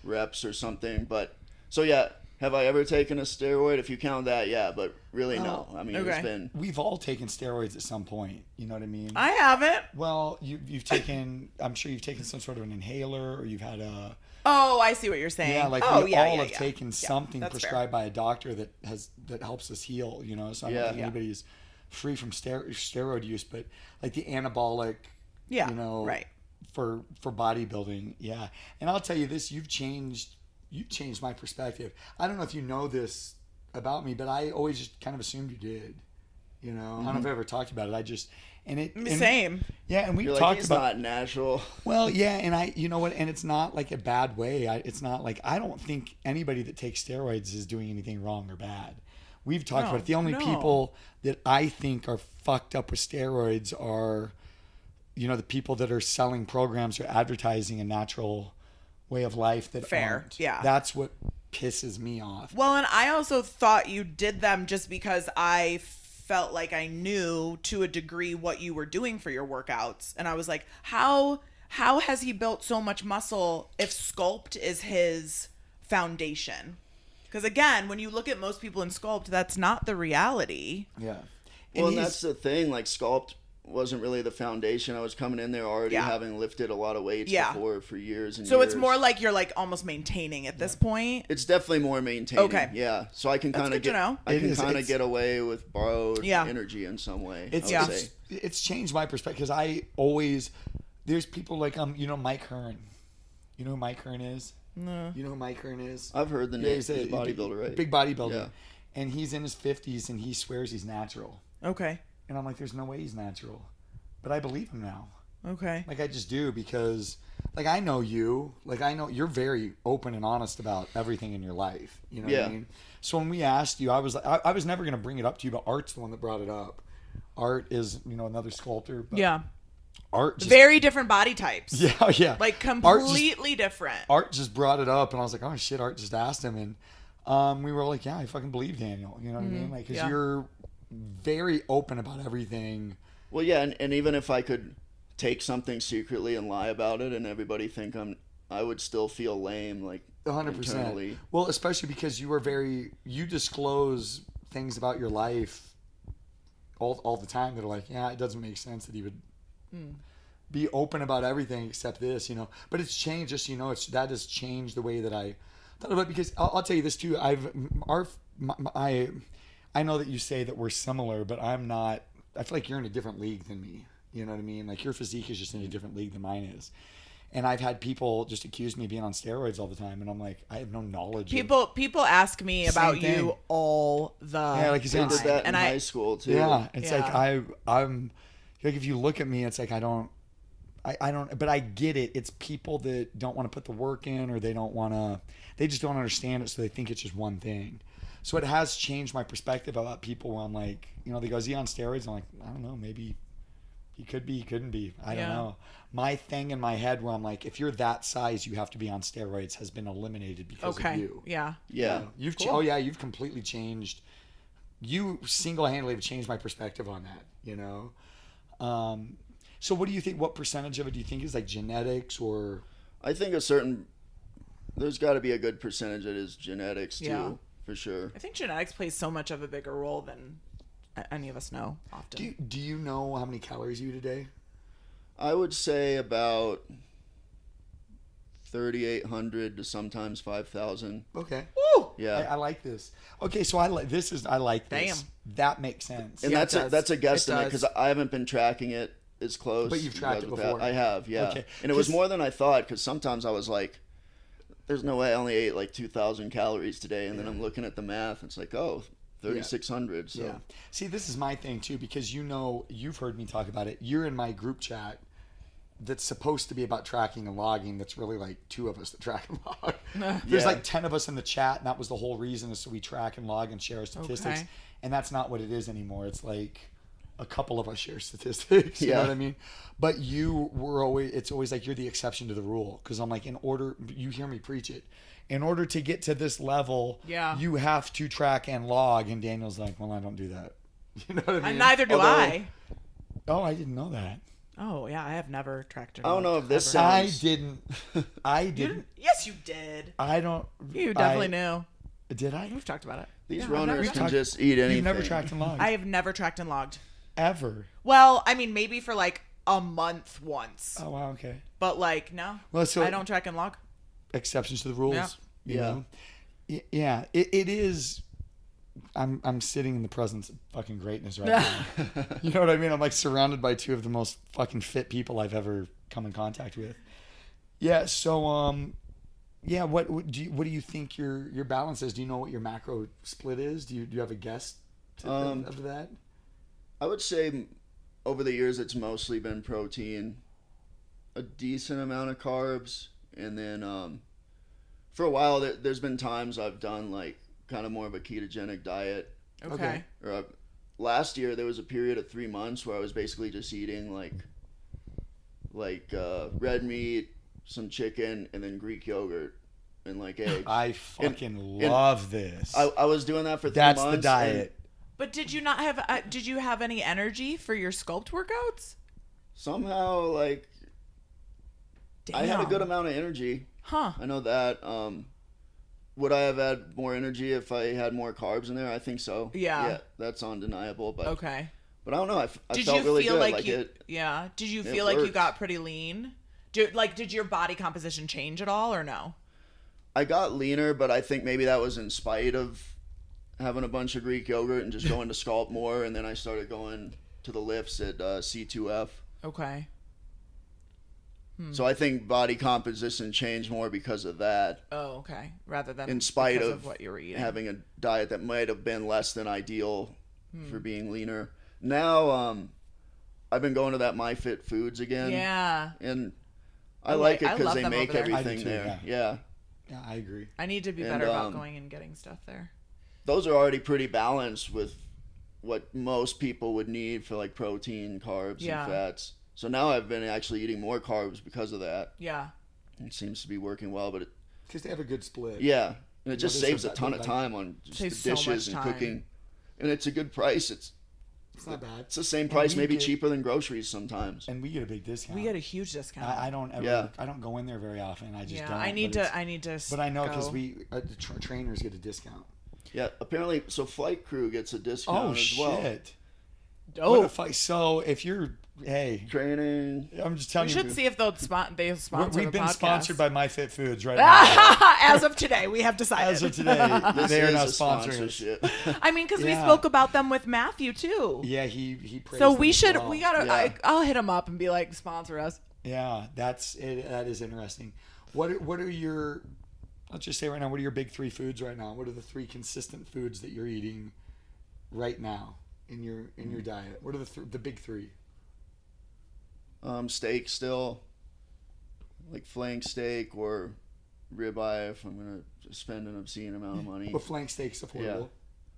reps or something. But so yeah, have I ever taken a steroid? If you count that, yeah, but really no. I mean, it's been. We've all taken steroids at some point. You know what I mean? I haven't. Well, you've taken. I'm sure you've taken some sort of an inhaler, or you've had a. Oh, I see what you're saying. Yeah, like we all have taken something prescribed by a doctor that helps us heal. You know, so I don't think anybody's free from steroid use, but like the anabolic. Yeah. You know. Right. For bodybuilding, yeah. And I'll tell you this: you've changed my perspective. I don't know if you know this about me, but I always just kind of assumed you did. You know, I don't know if I ever talked about it. Same. Yeah, and we You're talked like, about not natural. Well, yeah, and you know what? And it's not like a bad way. It's not like I don't think anybody that takes steroids is doing anything wrong or bad. We've talked about it. The only people that I think are fucked up with steroids are, you know, the people that are selling programs or advertising a natural way of life that aren't. Yeah. That's what pisses me off. Well, and I also thought you did them just because I felt like I knew to a degree what you were doing for your workouts. And I was like, how has he built so much muscle if sculpt is his foundation? Because again, when you look at most people in sculpt, that's not the reality. Yeah. Well, and that's the thing. Like sculpt, wasn't really the foundation. I was coming in there already having lifted a lot of weights before for years and so years. it's more like you're like almost maintaining at this point. It's definitely more maintaining. Okay. Yeah. So I can kind of get away with borrowed energy in some way. It's changed my perspective because there's people like Mike Hearn. You know who Mike Hearn is? No. You know who Mike Hearn is? I've heard the name. He's a bodybuilder, right? Big bodybuilder. Yeah. And he's in his 50s and he swears he's natural. Okay. And I'm like, there's no way he's natural. But I believe him now. Okay. Like I just do because like I know you. Like I know you're very open and honest about everything in your life. You know what I mean? So when we asked you, I was never gonna bring it up to you, but Art's the one that brought it up. Art is, another sculptor. But Art just, very different body types. Yeah, yeah. Like completely different. Art just brought it up and I was like, oh shit, Art just asked him and we were like, yeah, I fucking believe Daniel. You know what I mean? Like, because you're very open about everything. Well, yeah, and even if I could take something secretly and lie about it, and everybody think I would still feel lame, like 100%. Internally. Well, especially because you disclose things about your life all the time that are like, yeah, it doesn't make sense that he would be open about everything except this, But it's changed, just that has changed the way that I thought about it, because I'll tell you this too. I know that you say that we're similar, but I'm not. I feel like you're in a different league than me. You know what I mean? Like your physique is just in a different league than mine is. And I've had people just accuse me of being on steroids all the time, and I'm like, I have no knowledge. People ask me about you all the like you said that in high school too. Yeah, it's like I'm like, if you look at me, it's like I don't, but I get it. It's people that don't want to put the work in, or they just don't understand it, so they think it's just one thing. So it has changed my perspective about people where I'm like, they go, is he on steroids? I'm like, I don't know, maybe he could be, he couldn't be. I don't know. My thing in my head where I'm like, if you're that size, you have to be on steroids has been eliminated because of you. Yeah. You've you've completely changed. You single-handedly have changed my perspective on that, So what do you think, what percentage of it do you think is like genetics or? I think there's got to be a good percentage that is genetics too, for sure. I think genetics plays so much of a bigger role than any of us know often. Do you know how many calories you eat a day? I would say about 3,800 to sometimes 5,000. Okay. Woo! Yeah. I like this. Okay, so I like this. Damn. That makes sense. And that's a guesstimate because I haven't been tracking it as close. But you've tracked it before. I have, yeah. Okay. And it was more than I thought, because sometimes I was like, there's no way I only ate like 2,000 calories today. And then I'm looking at the math, and it's like, 3,600. So. Yeah. See, this is my thing too, because you've heard me talk about it. You're in my group chat that's supposed to be about tracking and logging. That's really like 2 of us that track and log. There's like 10 of us in the chat, and that was the whole reason, is so we track and log and share our statistics. Okay. And that's not what it is anymore. It's like a couple of us share statistics. You know what I mean? But it's always like you're the exception to the rule, because I'm like, you hear me preach it. In order to get to this level, you have to track and log. And Daniel's like, well, I don't do that. You know what I mean? And neither do I. Oh, I didn't know that. Oh, yeah, I have never tracked it. I don't know if this sounds... I didn't. Yes, you did. I don't... You definitely knew. Did I? We've talked about it. These runners can just eat anything. You've never tracked and logged? I have never tracked and logged. Ever? Well, I mean, maybe for like a month once. Oh, wow, okay. But like, no. Well, so I don't track and log. Exceptions to the rules. Yeah. You know? Yeah. It is... I'm sitting in the presence of fucking greatness right now. You know what I mean? I'm like surrounded by 2 of the most fucking fit people I've ever come in contact with. Yeah. So, what do you think your balance is? Do you know what your macro split is? Do you have a guess of that? I would say over the years it's mostly been protein, a decent amount of carbs, and then for a while there's been times I've done like kind of more of a ketogenic diet. Okay. Or last year there was a period of 3 months where I was basically just eating like red meat, some chicken, and then Greek yogurt and like eggs. I fucking love this. I was doing that for 3 months. That's the diet. But did you not have? Did you have any energy for your sculpt workouts? Somehow, like, Damn. I had a good amount of energy. Huh. I know that. Would I have had more energy if I had more carbs in there? I think so. Yeah. That's undeniable. But okay. But I don't know. I Did felt you really feel good. like it, yeah? Did you it feel like you worked. got pretty lean? Did your body composition change at all or no? I got leaner, but I think maybe that was in spite of having a bunch of Greek yogurt and just going to sculpt more. And then I started going to the lifts at C2F. Okay. So I think body composition changed more because of that. Oh, okay. Rather than In spite because of what you were eating. having a diet that might have been less than ideal for being leaner. Now, I've been going to that MyFit Foods again. Yeah. And I like it I because love they them make over there. I do everything too, there. yeah. Yeah. Yeah, I agree. I need to be And, better about going and getting stuff there. Those are already pretty balanced with what most people would need for like protein, carbs, Yeah. and fats. So now I've been actually eating more carbs because of that. Yeah. It seems to be working well, but Because they have a good split. yeah, and it just there's saves a some- ton of time on just the Saves so much dishes and time. cooking, and it's a good price. It's not bad. It's the same And price, we maybe get- cheaper than groceries sometimes. And we get a big discount. We get a huge discount. I don't ever. Yeah. I don't go in there very often. I just yeah. don't. I need but to. it's- I need to. But I know because go. the trainers get a discount. Yeah, apparently, so flight crew gets a discount Oh as well. shit! Oh, What if so if you're Training. I'm just we telling should you. see if they sponsor We've the been podcast. sponsored by MyFit Foods right now. As of today, we have decided. As of today, This they are is now a sponsoring us. sponsorship. I mean, because we Yeah. spoke about them with Matthew too. Yeah, he praised So them we as should. well. We gotta. Yeah. I'll hit him up and be like, sponsor us. Yeah, that's it. That is interesting. What are your? Let's just say right now, what are your big three foods right now? What are the three consistent foods that you're eating right now in your diet? What are the big three? Steak still, like flank steak or ribeye if I'm gonna spend an obscene amount of money. Well, flank steak's affordable.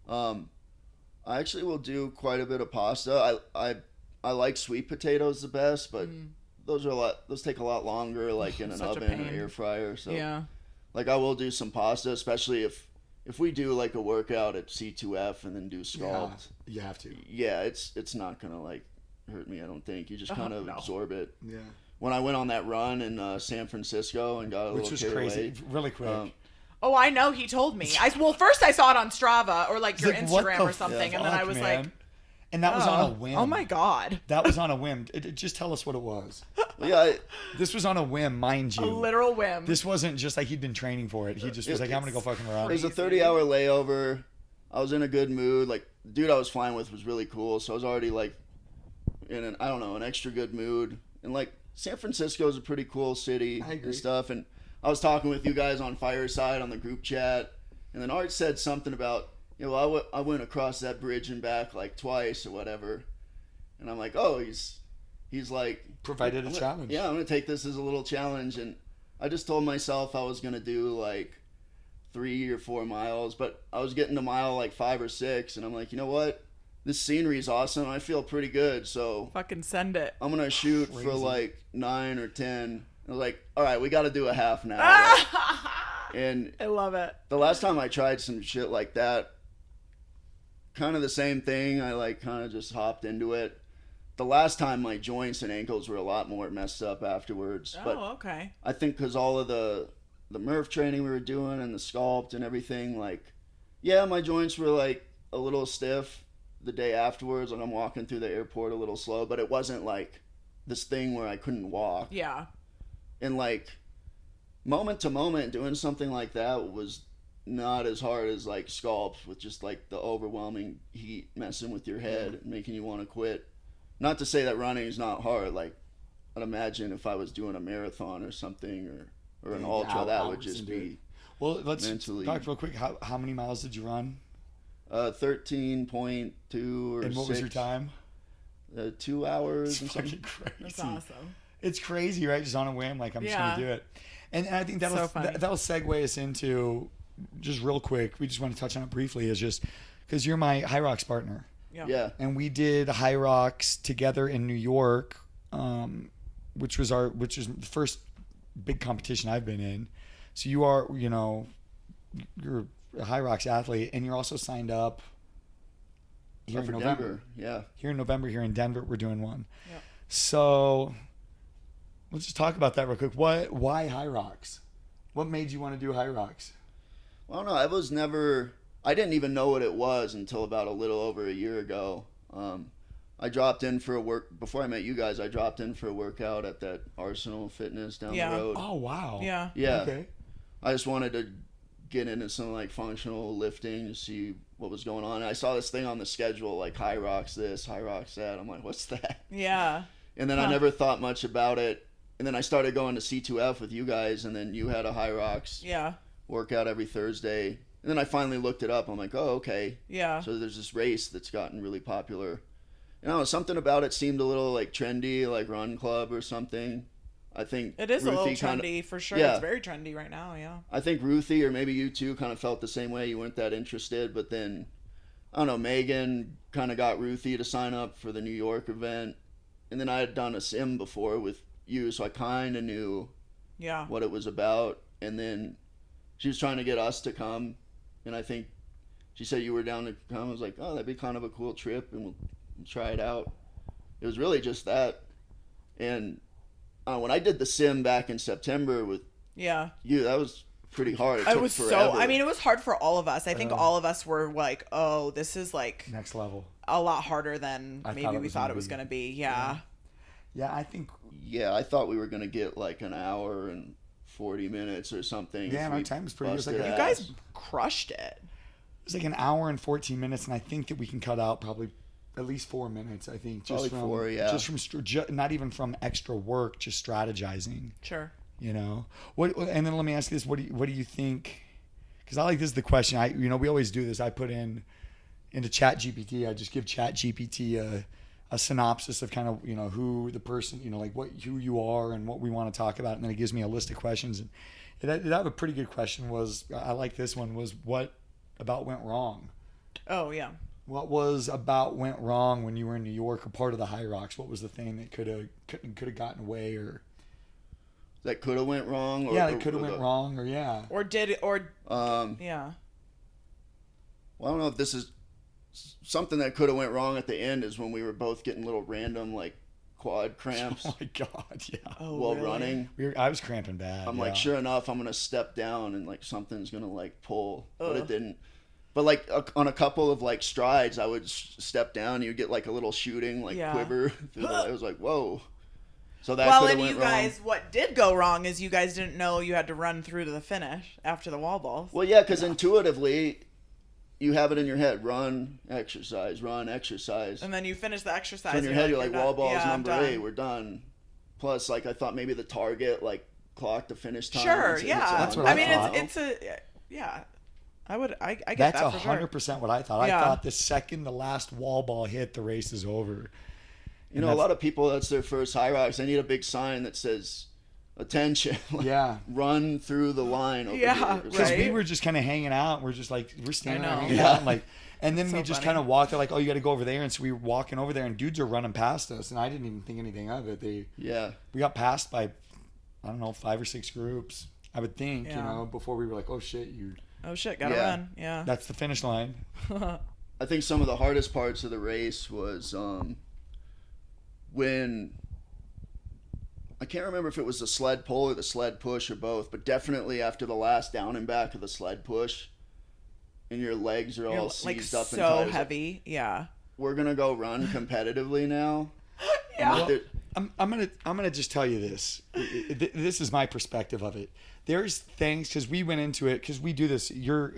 I actually will do quite a bit of pasta. I like sweet potatoes the best, but those take a lot longer, like in an Such a oven or pain. air fryer. So Yeah. like I will do some pasta, especially if we do like a workout at C2F and then do Yeah, sculpt. you have to. Yeah, it's not gonna like hurt me. I don't think you just kind of no. absorb it. Yeah, When I went on that run in San Francisco and got a which little was carried crazy, away, really quick. Oh, I know. He told me. First I saw it on Strava or like It's your like, what Instagram the or something, and then fuck, I was man? like, and that was on a whim. oh my god, That was on a whim. Just tell us what it was. yeah, This was on a whim, mind you. a literal whim. This wasn't just like he'd been training for it. He just was like, I'm gonna go fucking around. it was a 30-hour layover. I was in a good mood. Like, the dude I was flying with was really cool, so I was already like in an extra good mood. And like San Francisco is a pretty cool city I agree. and stuff. And I was talking with you guys on Fireside on the group chat, and then Art said something about, I went across that bridge and back like twice or whatever. And I'm like, oh, he's like Provided a I'm challenge. Yeah, I'm gonna take this as a little challenge, and I just told myself I was gonna do like 3 or 4 miles, but I was getting to mile like 5 or 6, and I'm like, you know what? This scenery is awesome. I feel pretty good, so Fucking send it. I'm gonna shoot for Crazy. like 9 or 10. And I was like, all right, we got to do a half now. And I love it. the last time I tried some shit like that, kind of the same thing. I like kind of just hopped into it. The last time my joints and ankles were a lot more messed up afterwards. Oh, But okay. I think because all of the Murph training we were doing and the sculpt and everything, like, yeah, my joints were like a little stiff the day afterwards. Like I'm walking through the airport a little slow, but it wasn't like this thing where I couldn't walk. Yeah. And like moment to moment doing something like that was not as hard as like sculpt with just like the overwhelming heat messing with your head and making you want to quit. Not to say that running is not hard. Like I'd imagine if I was doing a marathon or something or an Yeah, ultra, that would hours just into be Well, let's mentally. talk real quick. How many miles did you run? 13.2 or And what 6, was your time? 2 hours It's and something. fucking crazy. That's awesome. It's crazy, right? Just on a whim, like I'm just gonna Yeah. do it. And I think that'll So funny. that'll segue us into just real quick. We just want to touch on it briefly. Is just because you're my HYROX partner, Yeah. and we did HYROX together in New York, which is the first big competition I've been in. So you're a HYROX athlete, and you're also signed up here in For November. Denver. Yeah. Here in November, here in Denver, we're doing one. Yep. So let's just talk about that real quick. Why HYROX? What made you want to do HYROX? I don't know. I didn't even know what it was until about a little over a year ago. I dropped in for a work before I met you guys. I dropped in for a workout at that Arsenal Fitness down the road. Oh wow. Yeah. Yeah. Okay. I just wanted to get into some like functional lifting to see what was going on. And I saw this thing on the schedule like HYROX this, HYROX that. I'm like, what's that? Yeah. And then I never thought much about it. And then I started going to C2F with you guys, and then you had a HYROX workout every Thursday. And then I finally looked it up. I'm like, oh, okay. Yeah. So there's this race that's gotten really popular. And I don't know, something about it seemed a little like trendy, like Run Club or something. I think it is Ruthie a little trendy for sure. Yeah. It's very trendy right now. Yeah. I think Ruthie, or maybe you too, kind of felt the same way. You weren't that interested, but then I don't know. Megan kind of got Ruthie to sign up for the New York event, and then I had done a sim before with you, so I kind of knew what it was about. And then she was trying to get us to come, and I think she said you were down to come. I was like, oh, that'd be kind of a cool trip, and we'll try it out. It was really just that, and. When I did the sim back in September with you, that was pretty hard. It was forever. I mean, it was hard for all of us. I think all of us were like, oh, this is like next level. A lot harder than maybe we thought it was going to be. Yeah. Yeah, I think. Yeah, I thought we were going to get like an hour and 40 minutes or something. Yeah, our time was pretty. It was like you guys crushed it. It was like an hour and 14 minutes, and I think that we can cut out probably at least 4 minutes, I think. Just from 4, yeah. Just from not even from extra work, just strategizing. Sure. You know what? And then let me ask you this: what do you think? Because I like this is the question. We always do this. I put into Chat GPT. I just give Chat GPT a synopsis of kind of who the person like who you are and what we want to talk about, and then it gives me a list of questions. And it had a pretty good question. I like this one. Was what about went wrong? Oh yeah. What went wrong when you were in New York, a part of the HYROX? What was the thing that could have gotten away, or that could have went wrong? That could have went wrong, or did it, or yeah. Well, I don't know if this is something that could have went wrong at the end. Is when we were both getting little random like quad cramps. Oh my god, yeah. While really? Running, I was cramping bad. I'm like, sure enough, I'm gonna step down and like something's gonna like pull, but it didn't. But like on a couple of like strides, I would step down. And you'd get like a little shooting like quiver. I was like, whoa. So that and you guys, what did go wrong is you guys didn't know you had to run through to the finish after the wall balls. Well, yeah, because intuitively, you have it in your head: run, exercise, and then you finish the exercise. So in your head, you're like, wall balls number 8, we're done. Plus, like I thought maybe the target like clocked the finish time. Sure, yeah. That's what I thought. It's a yeah. I get that's that for 100% what I thought. Yeah. I thought the second the last wall ball hit, the race is over. You know, a lot of people, that's their first HYROX. They need a big sign that says, attention. Run through the line over here. Because we were just kind of hanging out. We're just like, we're standing there hanging out. And then we just kind of walked. They're like, oh, you got to go over there. And so we were walking over there, and dudes are running past us. And I didn't even think anything of it. We got passed by, I don't know, 5 or 6 groups, I would think, before we were like, oh, shit, gotta run. Yeah. That's the finish line. I think some of the hardest parts of the race was when I can't remember if it was the sled pull or the sled push or both, but definitely after the last down and back of the sled push, and your legs are all seized up and tight. So heavy. Yeah. We're gonna go run competitively now. Yeah. I'm gonna just tell you this. This is my perspective of it. There's things, because we went into it, because we do this. You're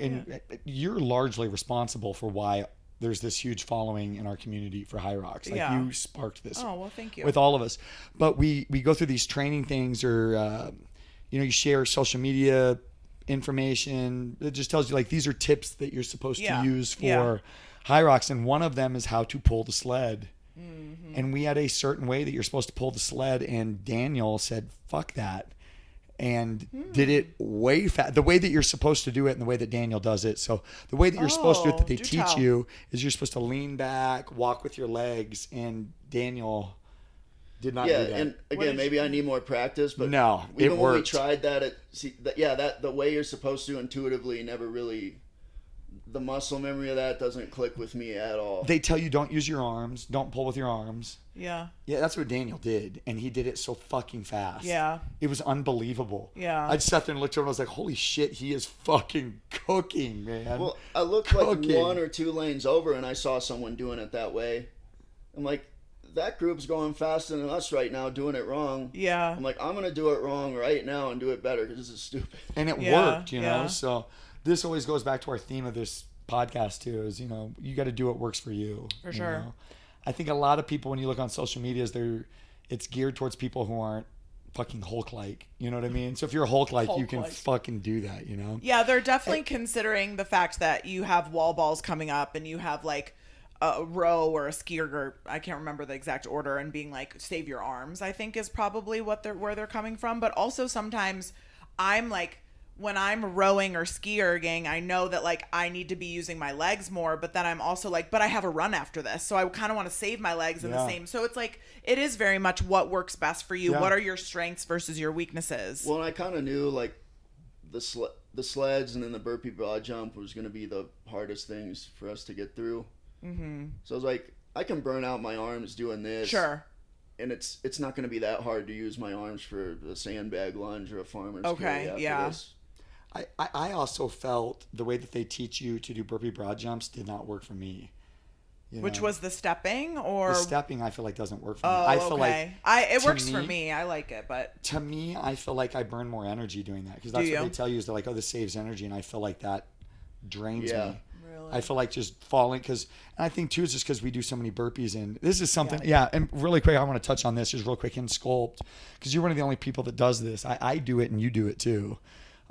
largely responsible for why there's this huge following in our community for HYROX. Like you sparked this. Oh well, thank you. With all of us, but we go through these training things, or you share social media information. It just tells you like these are tips that you're supposed to use for HYROX, and one of them is how to pull the sled. Mm-hmm. And we had a certain way that you're supposed to pull the sled, and Daniel said, "Fuck that." And did it way fast. The way that you're supposed to do it and the way that Daniel does it. So the way that you're supposed to do it that they teach you is you're supposed to lean back, walk with your legs, and Daniel did not do that. And again, maybe I need more practice, but no, even it when we worked. tried that, the way you're supposed to intuitively never really, the muscle memory of that doesn't click with me at all. They tell you don't use your arms, don't pull with your arms. Yeah. Yeah, that's what Daniel did, and he did it so fucking fast. Yeah. It was unbelievable. Yeah. I just sat there and looked over and I was like, holy shit, he is fucking cooking, man. Well, I looked like 1 or 2 lanes over and I saw someone doing it that way. I'm like, that group's going faster than us right now, doing it wrong. Yeah. I'm like, I'm gonna do it wrong right now and do it better because this is stupid. And it worked, you know. So this always goes back to our theme of this podcast too. Is, you know, you got to do what works for you. For sure. Know? I think a lot of people, when you look on social media, it's geared towards people who aren't fucking Hulk-like. You know what I mean? So if you're Hulk-like, you can fucking do that. You know? Yeah, they're definitely considering the fact that you have wall balls coming up and you have like a row or a skier, or I can't remember the exact order, and being like, save your arms, I think is probably where they're coming from. But also sometimes I'm like, when I'm rowing or ski-erging, I know that like I need to be using my legs more, but then I'm also like, but I have a run after this, so I kind of want to save my legs in the same. So it's like, it is very much what works best for you. What are your strengths versus your weaknesses? Well, and I kind of knew like the sleds and then the burpee broad jump was going to be the hardest things for us to get through. Mm-hmm. So I was like, I can burn out my arms doing this. Sure. And it's not going to be that hard to use my arms for the sandbag lunge or a farmer's carry after this. I also felt the way that they teach you to do burpee broad jumps did not work for me. Which was the stepping, or the stepping? I feel like doesn't work for me. I feel like it works for me. I like it, but to me, I feel like I burn more energy doing that, because that's what they tell you, is they're like, oh, this saves energy, and I feel like that drains me. Really? I feel like just falling, and I think too, it's just because we do so many burpees, and this is something, and really quick, I want to touch on this just real quick in Sculpt, because you're one of the only people that does this. I do it, and you do it too.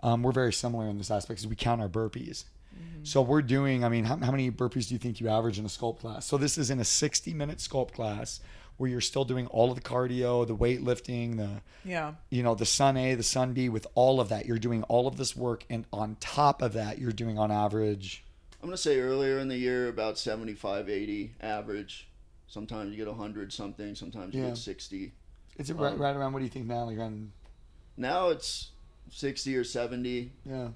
We're very similar in this aspect, because we count our burpees. Mm-hmm. So we're doing, I mean, how many burpees do you think you average in a Sculpt class? So this is in a 60-minute Sculpt class where you're still doing all of the cardio, the weightlifting, the Sun A, the Sun B, with all of that. You're doing all of this work, and on top of that, you're doing on average, I'm going to say earlier in the year, about 75, 80 average. Sometimes you get 100 something, sometimes you get 60. Is it right around, what do you think now? Like around... Now it's 60 or 70. Yeah.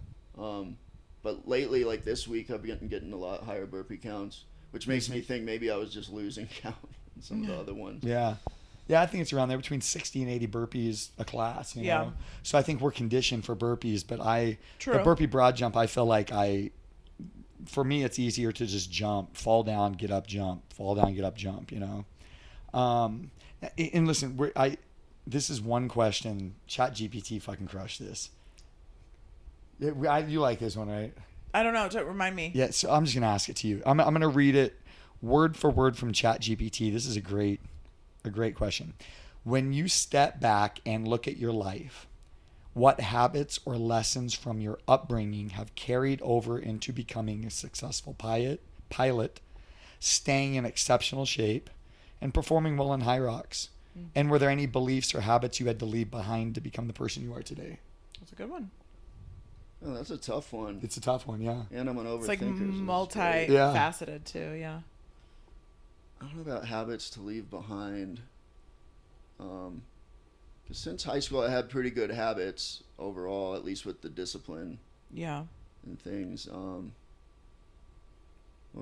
But lately, like this week, I've been getting a lot higher burpee counts, which makes me think maybe I was just losing count in some of the other ones. Yeah. Yeah, I think it's around there, between 60 and 80 burpees a class, you know? So I think we're conditioned for burpees, but the burpee broad jump, I feel like for me, it's easier to just jump, fall down, get up, jump, fall down, get up, jump, you know? And listen, this is one question. ChatGPT fucking crushed this. You like this one, right? I don't know. Remind me. Yeah, so I'm just going to ask it to you. I'm going to read it word for word from ChatGPT. This is a great question. When you step back and look at your life, what habits or lessons from your upbringing have carried over into becoming a successful pilot, staying in exceptional shape, and performing well in HYROX? Mm-hmm. And were there any beliefs or habits you had to leave behind to become the person you are today? That's a good one. Oh, that's a tough one. It's a tough one, yeah. And I'm an overthinker. It's like multifaceted too, yeah. I don't know about habits to leave behind. Because since high school, I had pretty good habits overall, at least with the discipline. Yeah. And things. What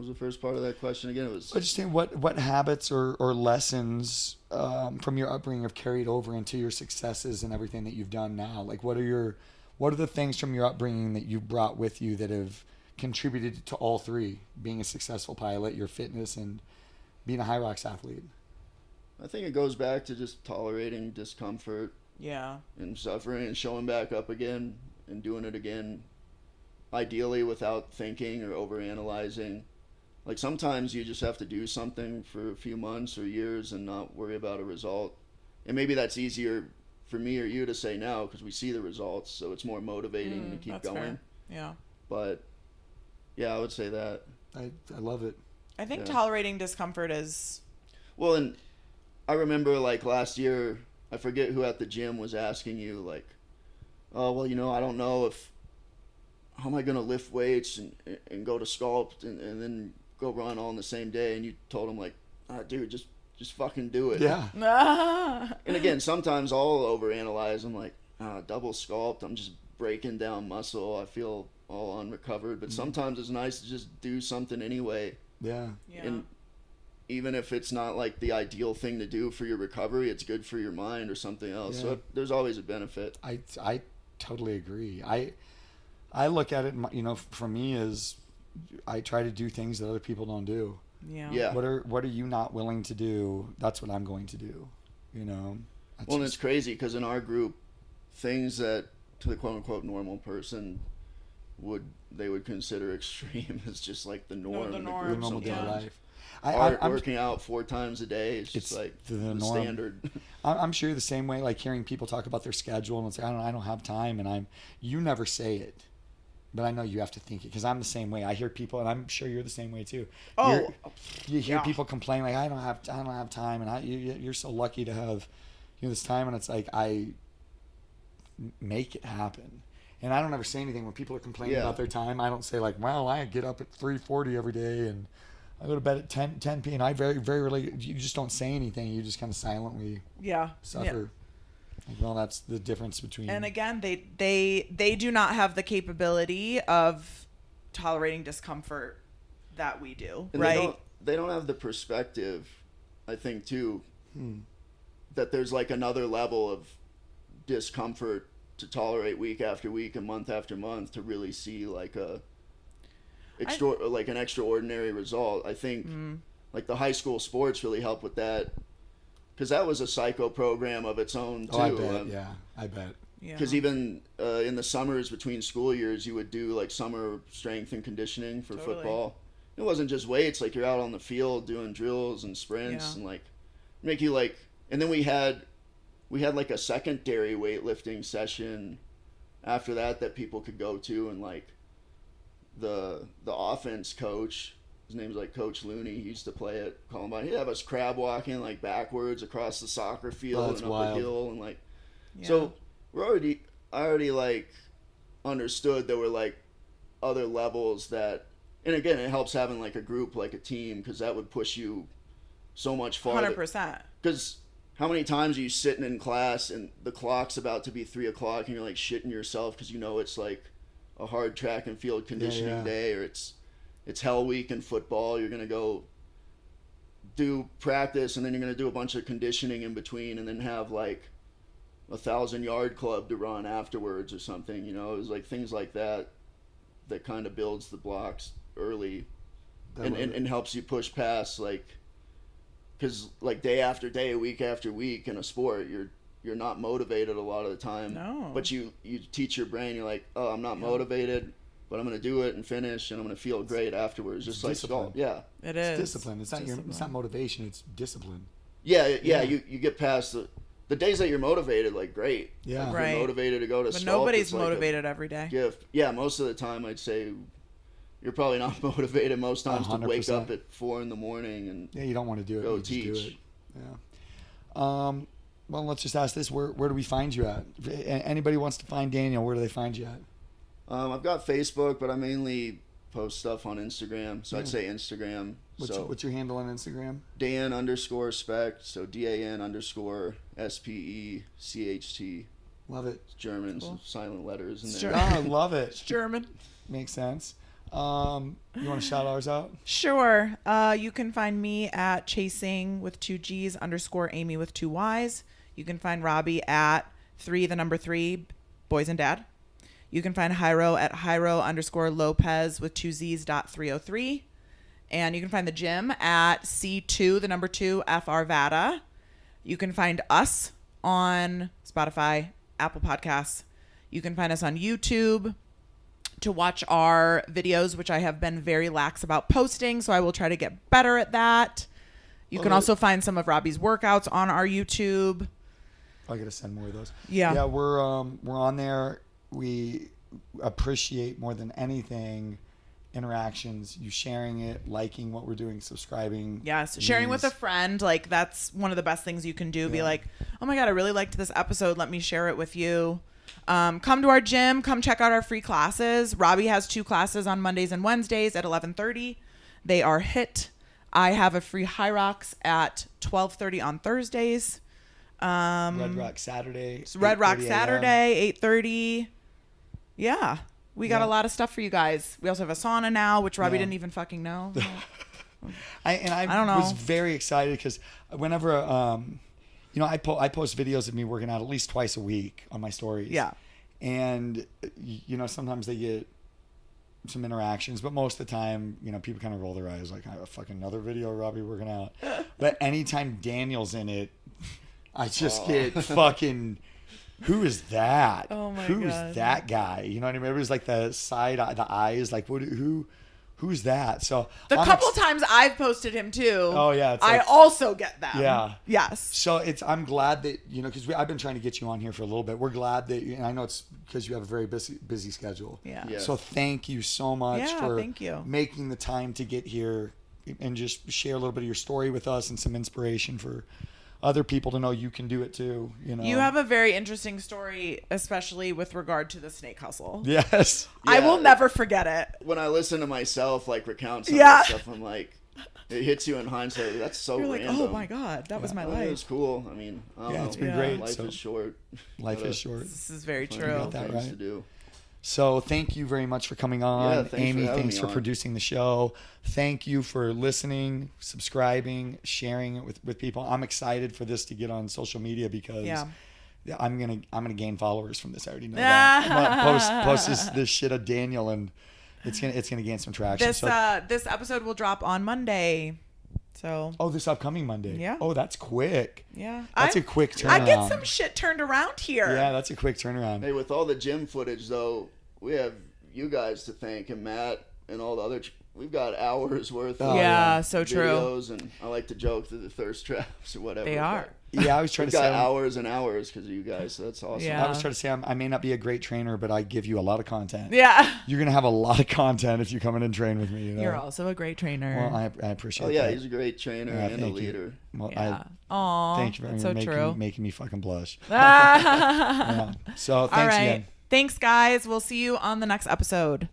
was the first part of that question again? It was. I just think what habits or lessons from your upbringing have carried over into your successes and everything that you've done now? Like, what are the things from your upbringing that you brought with you that have contributed to all three: being a successful pilot, your fitness, and being a HYROX athlete? I think it goes back to just tolerating discomfort. Yeah. And suffering and showing back up again and doing it again, ideally without thinking or overanalyzing. Like sometimes you just have to do something for a few months or years and not worry about a result. And maybe that's easier for me or you to say now because we see the results, so it's more motivating to keep going. Fair. Yeah. But yeah, I would say that. I love it. I think tolerating discomfort is... Well, and I remember like last year, I forget who at the gym was asking you like, oh, well, I don't know how am I going to lift weights and go to Sculpt and then go run all in the same day? And you told him like, dude, just fucking do it. Yeah. And again, sometimes I'll overanalyze. I'm like, double Sculpt, I'm just breaking down muscle. I feel all unrecovered. But sometimes it's nice to just do something anyway. Yeah. And even if it's not like the ideal thing to do for your recovery, it's good for your mind or something else. Yeah. So there's always a benefit. I totally agree. I look at it, for me, as I try to do things that other people don't do. Yeah. What are you not willing to do? That's what I'm going to do. You know. Well, and it's crazy because in our group, things that to the quote unquote normal person would consider extreme is just like the norm. The norm. the normal day of life. I'm working out 4 times a day. It's just like the norm. standard. I'm sure you're the same way. Like hearing people talk about their schedule and it's like I don't have time, and you never say it, but I know you have to think it because I'm the same way. I hear people, and I'm sure you're the same way too. You hear people complain like I don't have time, and you're so lucky to have this time, and it's like I make it happen. And I don't ever say anything when people are complaining about their time. I don't say like, well, I get up at 3:40 every day and I go to bed at 10 p.m. I very, very rarely, you just don't say anything. You just kind of silently suffer. Yeah. Like, well, that's the difference between. And again, they do not have the capability of tolerating discomfort that we do, and right? They don't have the perspective, I think, too, that there's like another level of discomfort to tolerate week after week and month after month to really see like an extraordinary result. I think like the high school sports really help with that because that was a psycho program of its own too. I bet. I bet. Because even in the summers between school years, you would do like summer strength and conditioning for football. It wasn't just weights; like you're out on the field doing drills and sprints and like make you like. And then we had like a secondary weightlifting session after that people could go to, and like the offense coach, his name's like Coach Looney, he used to play at Columbine. He'd have us crab walking like backwards across the soccer field and up a hill, and like so I already like understood there were like other levels that, and again it helps having like a group, like a team, because that would push you so much farther. 100%. Because how many times are you sitting in class and the clock's about to be 3:00 and you're like shitting yourself because you know it's like a hard track and field conditioning day, or it's hell week in football. You're gonna go do practice and then you're gonna do a bunch of conditioning in between and then have like 1,000-yard club to run afterwards or something. You know, it was like things like that kind of builds the blocks early and helps you push past like. Because like day after day, week after week in a sport, you're not motivated a lot of the time. No. But you teach your brain, you're like, oh, I'm not motivated, but I'm gonna do it and finish, and I'm gonna feel great afterwards. Just like discipline. It is. It's discipline. It's not motivation. It's discipline. Yeah. You get past the days that you're motivated, like great. Yeah. Like, right. You're motivated to go to. But Sculpt, nobody's like motivated every day. Gift. Yeah. Most of the time, I'd say. You're probably not motivated most times 100%. To wake up at 4 a.m. and you don't want to do it. Go you teach. Just do it. Yeah. Well, let's just ask this: where do we find you at? If anybody wants to find Daniel, where do they find you at? I've got Facebook, but I mainly post stuff on Instagram. So I'd say Instagram. What's your handle on Instagram? Dan_Specht. So DAN_SPECHT. Love it. It's German, so silent letters in there. I love it. It's German. Makes sense. You want to shout ours out? Sure. You can find me at chasing with 2 G's _ Amy with 2 Y's. You can find Robbie at 3 boys and dad. You can find Hyro at Hyro_Lopez with 2 Z's .303. And you can find the gym at C2 2 FR Vada. You can find us on Spotify, Apple Podcasts. You can find us on YouTube to watch our videos, which I have been very lax about posting, so I will try to get better at that. You can also find some of Robbie's workouts on our YouTube. I gotta send more of those. Yeah, we're on there. We appreciate more than anything interactions, you sharing it, liking what we're doing, subscribing. Yes, sharing with a friend, like that's one of the best things you can do. Be like, oh my god, I really liked this episode, let me share it with you. Come to our gym, come check out our free classes. Robbie has 2 classes on Mondays and Wednesdays at 11:30. They are HIT. I have a free HYROX at 12:30 on Thursdays. Red Rock Saturday. 8:30. Yeah. We got a lot of stuff for you guys. We also have a sauna now, which Robbie didn't even fucking know. I don't know. Was very excited because whenever I post videos of me working out at least twice a week on my stories. Yeah. And sometimes they get some interactions, but most of the time, you know, people kind of roll their eyes like, "Oh, fucking another video of Robbie working out." But anytime Daniel's in it, I just get fucking, who is that? Oh my Who's God. that guy? You know what I mean? It was like the side, the eyes, like who's that? So The I'm couple times I've posted him too. Oh, yeah, it's I like- also get them. Yeah. Yes. So I'm glad that, you know, because I've been trying to get you on here for a little bit. We're glad that, and I know it's because you have a very busy schedule. Yeah. Yeah. So thank you so much Yeah, for thank you. making the time to get here and just share a little bit of your story with us and some inspiration for other people to know you can do it too. You know, You have a very interesting story, especially with regard to the snake hustle. yes. I Yeah. will never forget it. When I listen to myself like recount some Yeah. of that stuff, I'm like, it hits you in hindsight. That's so You're like, random. oh my God, that was my Oh, it was life. cool. I mean, I don't Yeah, know. it's been Yeah. great. Life So is short. life Gotta is short. This is very find true. got that things right. to do. So thank you very much for coming on. Yeah, thanks for Amy, having thanks me for on. producing the show. Thank you for listening, subscribing, sharing it with people. I'm excited for this to get on social media because Yeah. I'm gonna gain followers from this. I already know that. I'm gonna post this shit of Daniel, and it's gonna gain some traction. This this episode will drop on Monday. So Oh, this upcoming Monday. Yeah. Oh, that's quick. yeah, That's a quick turnaround. I get some shit turned around here. Yeah, that's a quick turnaround. Hey, with all the gym footage though, we have you guys to thank and Matt and all the other. We've got hours worth Oh, of yeah, so true. videos, and I like to joke that the thirst traps or whatever. They are. Yeah, I was trying We've to say. got hours and hours because of you guys. So that's awesome. Yeah. I was trying to say I may not be a great trainer, but I give you a lot of content. Yeah. You're gonna have a lot of content if you come in and train with me. You know? You're also a great trainer. Well, I appreciate. Oh yeah, that. he's a great trainer Yeah, and a thank you. leader. Well, yeah. Aw, thank you for that's so true. making me fucking blush. All Yeah. So thanks right. again. Thanks, guys. We'll see you on the next episode.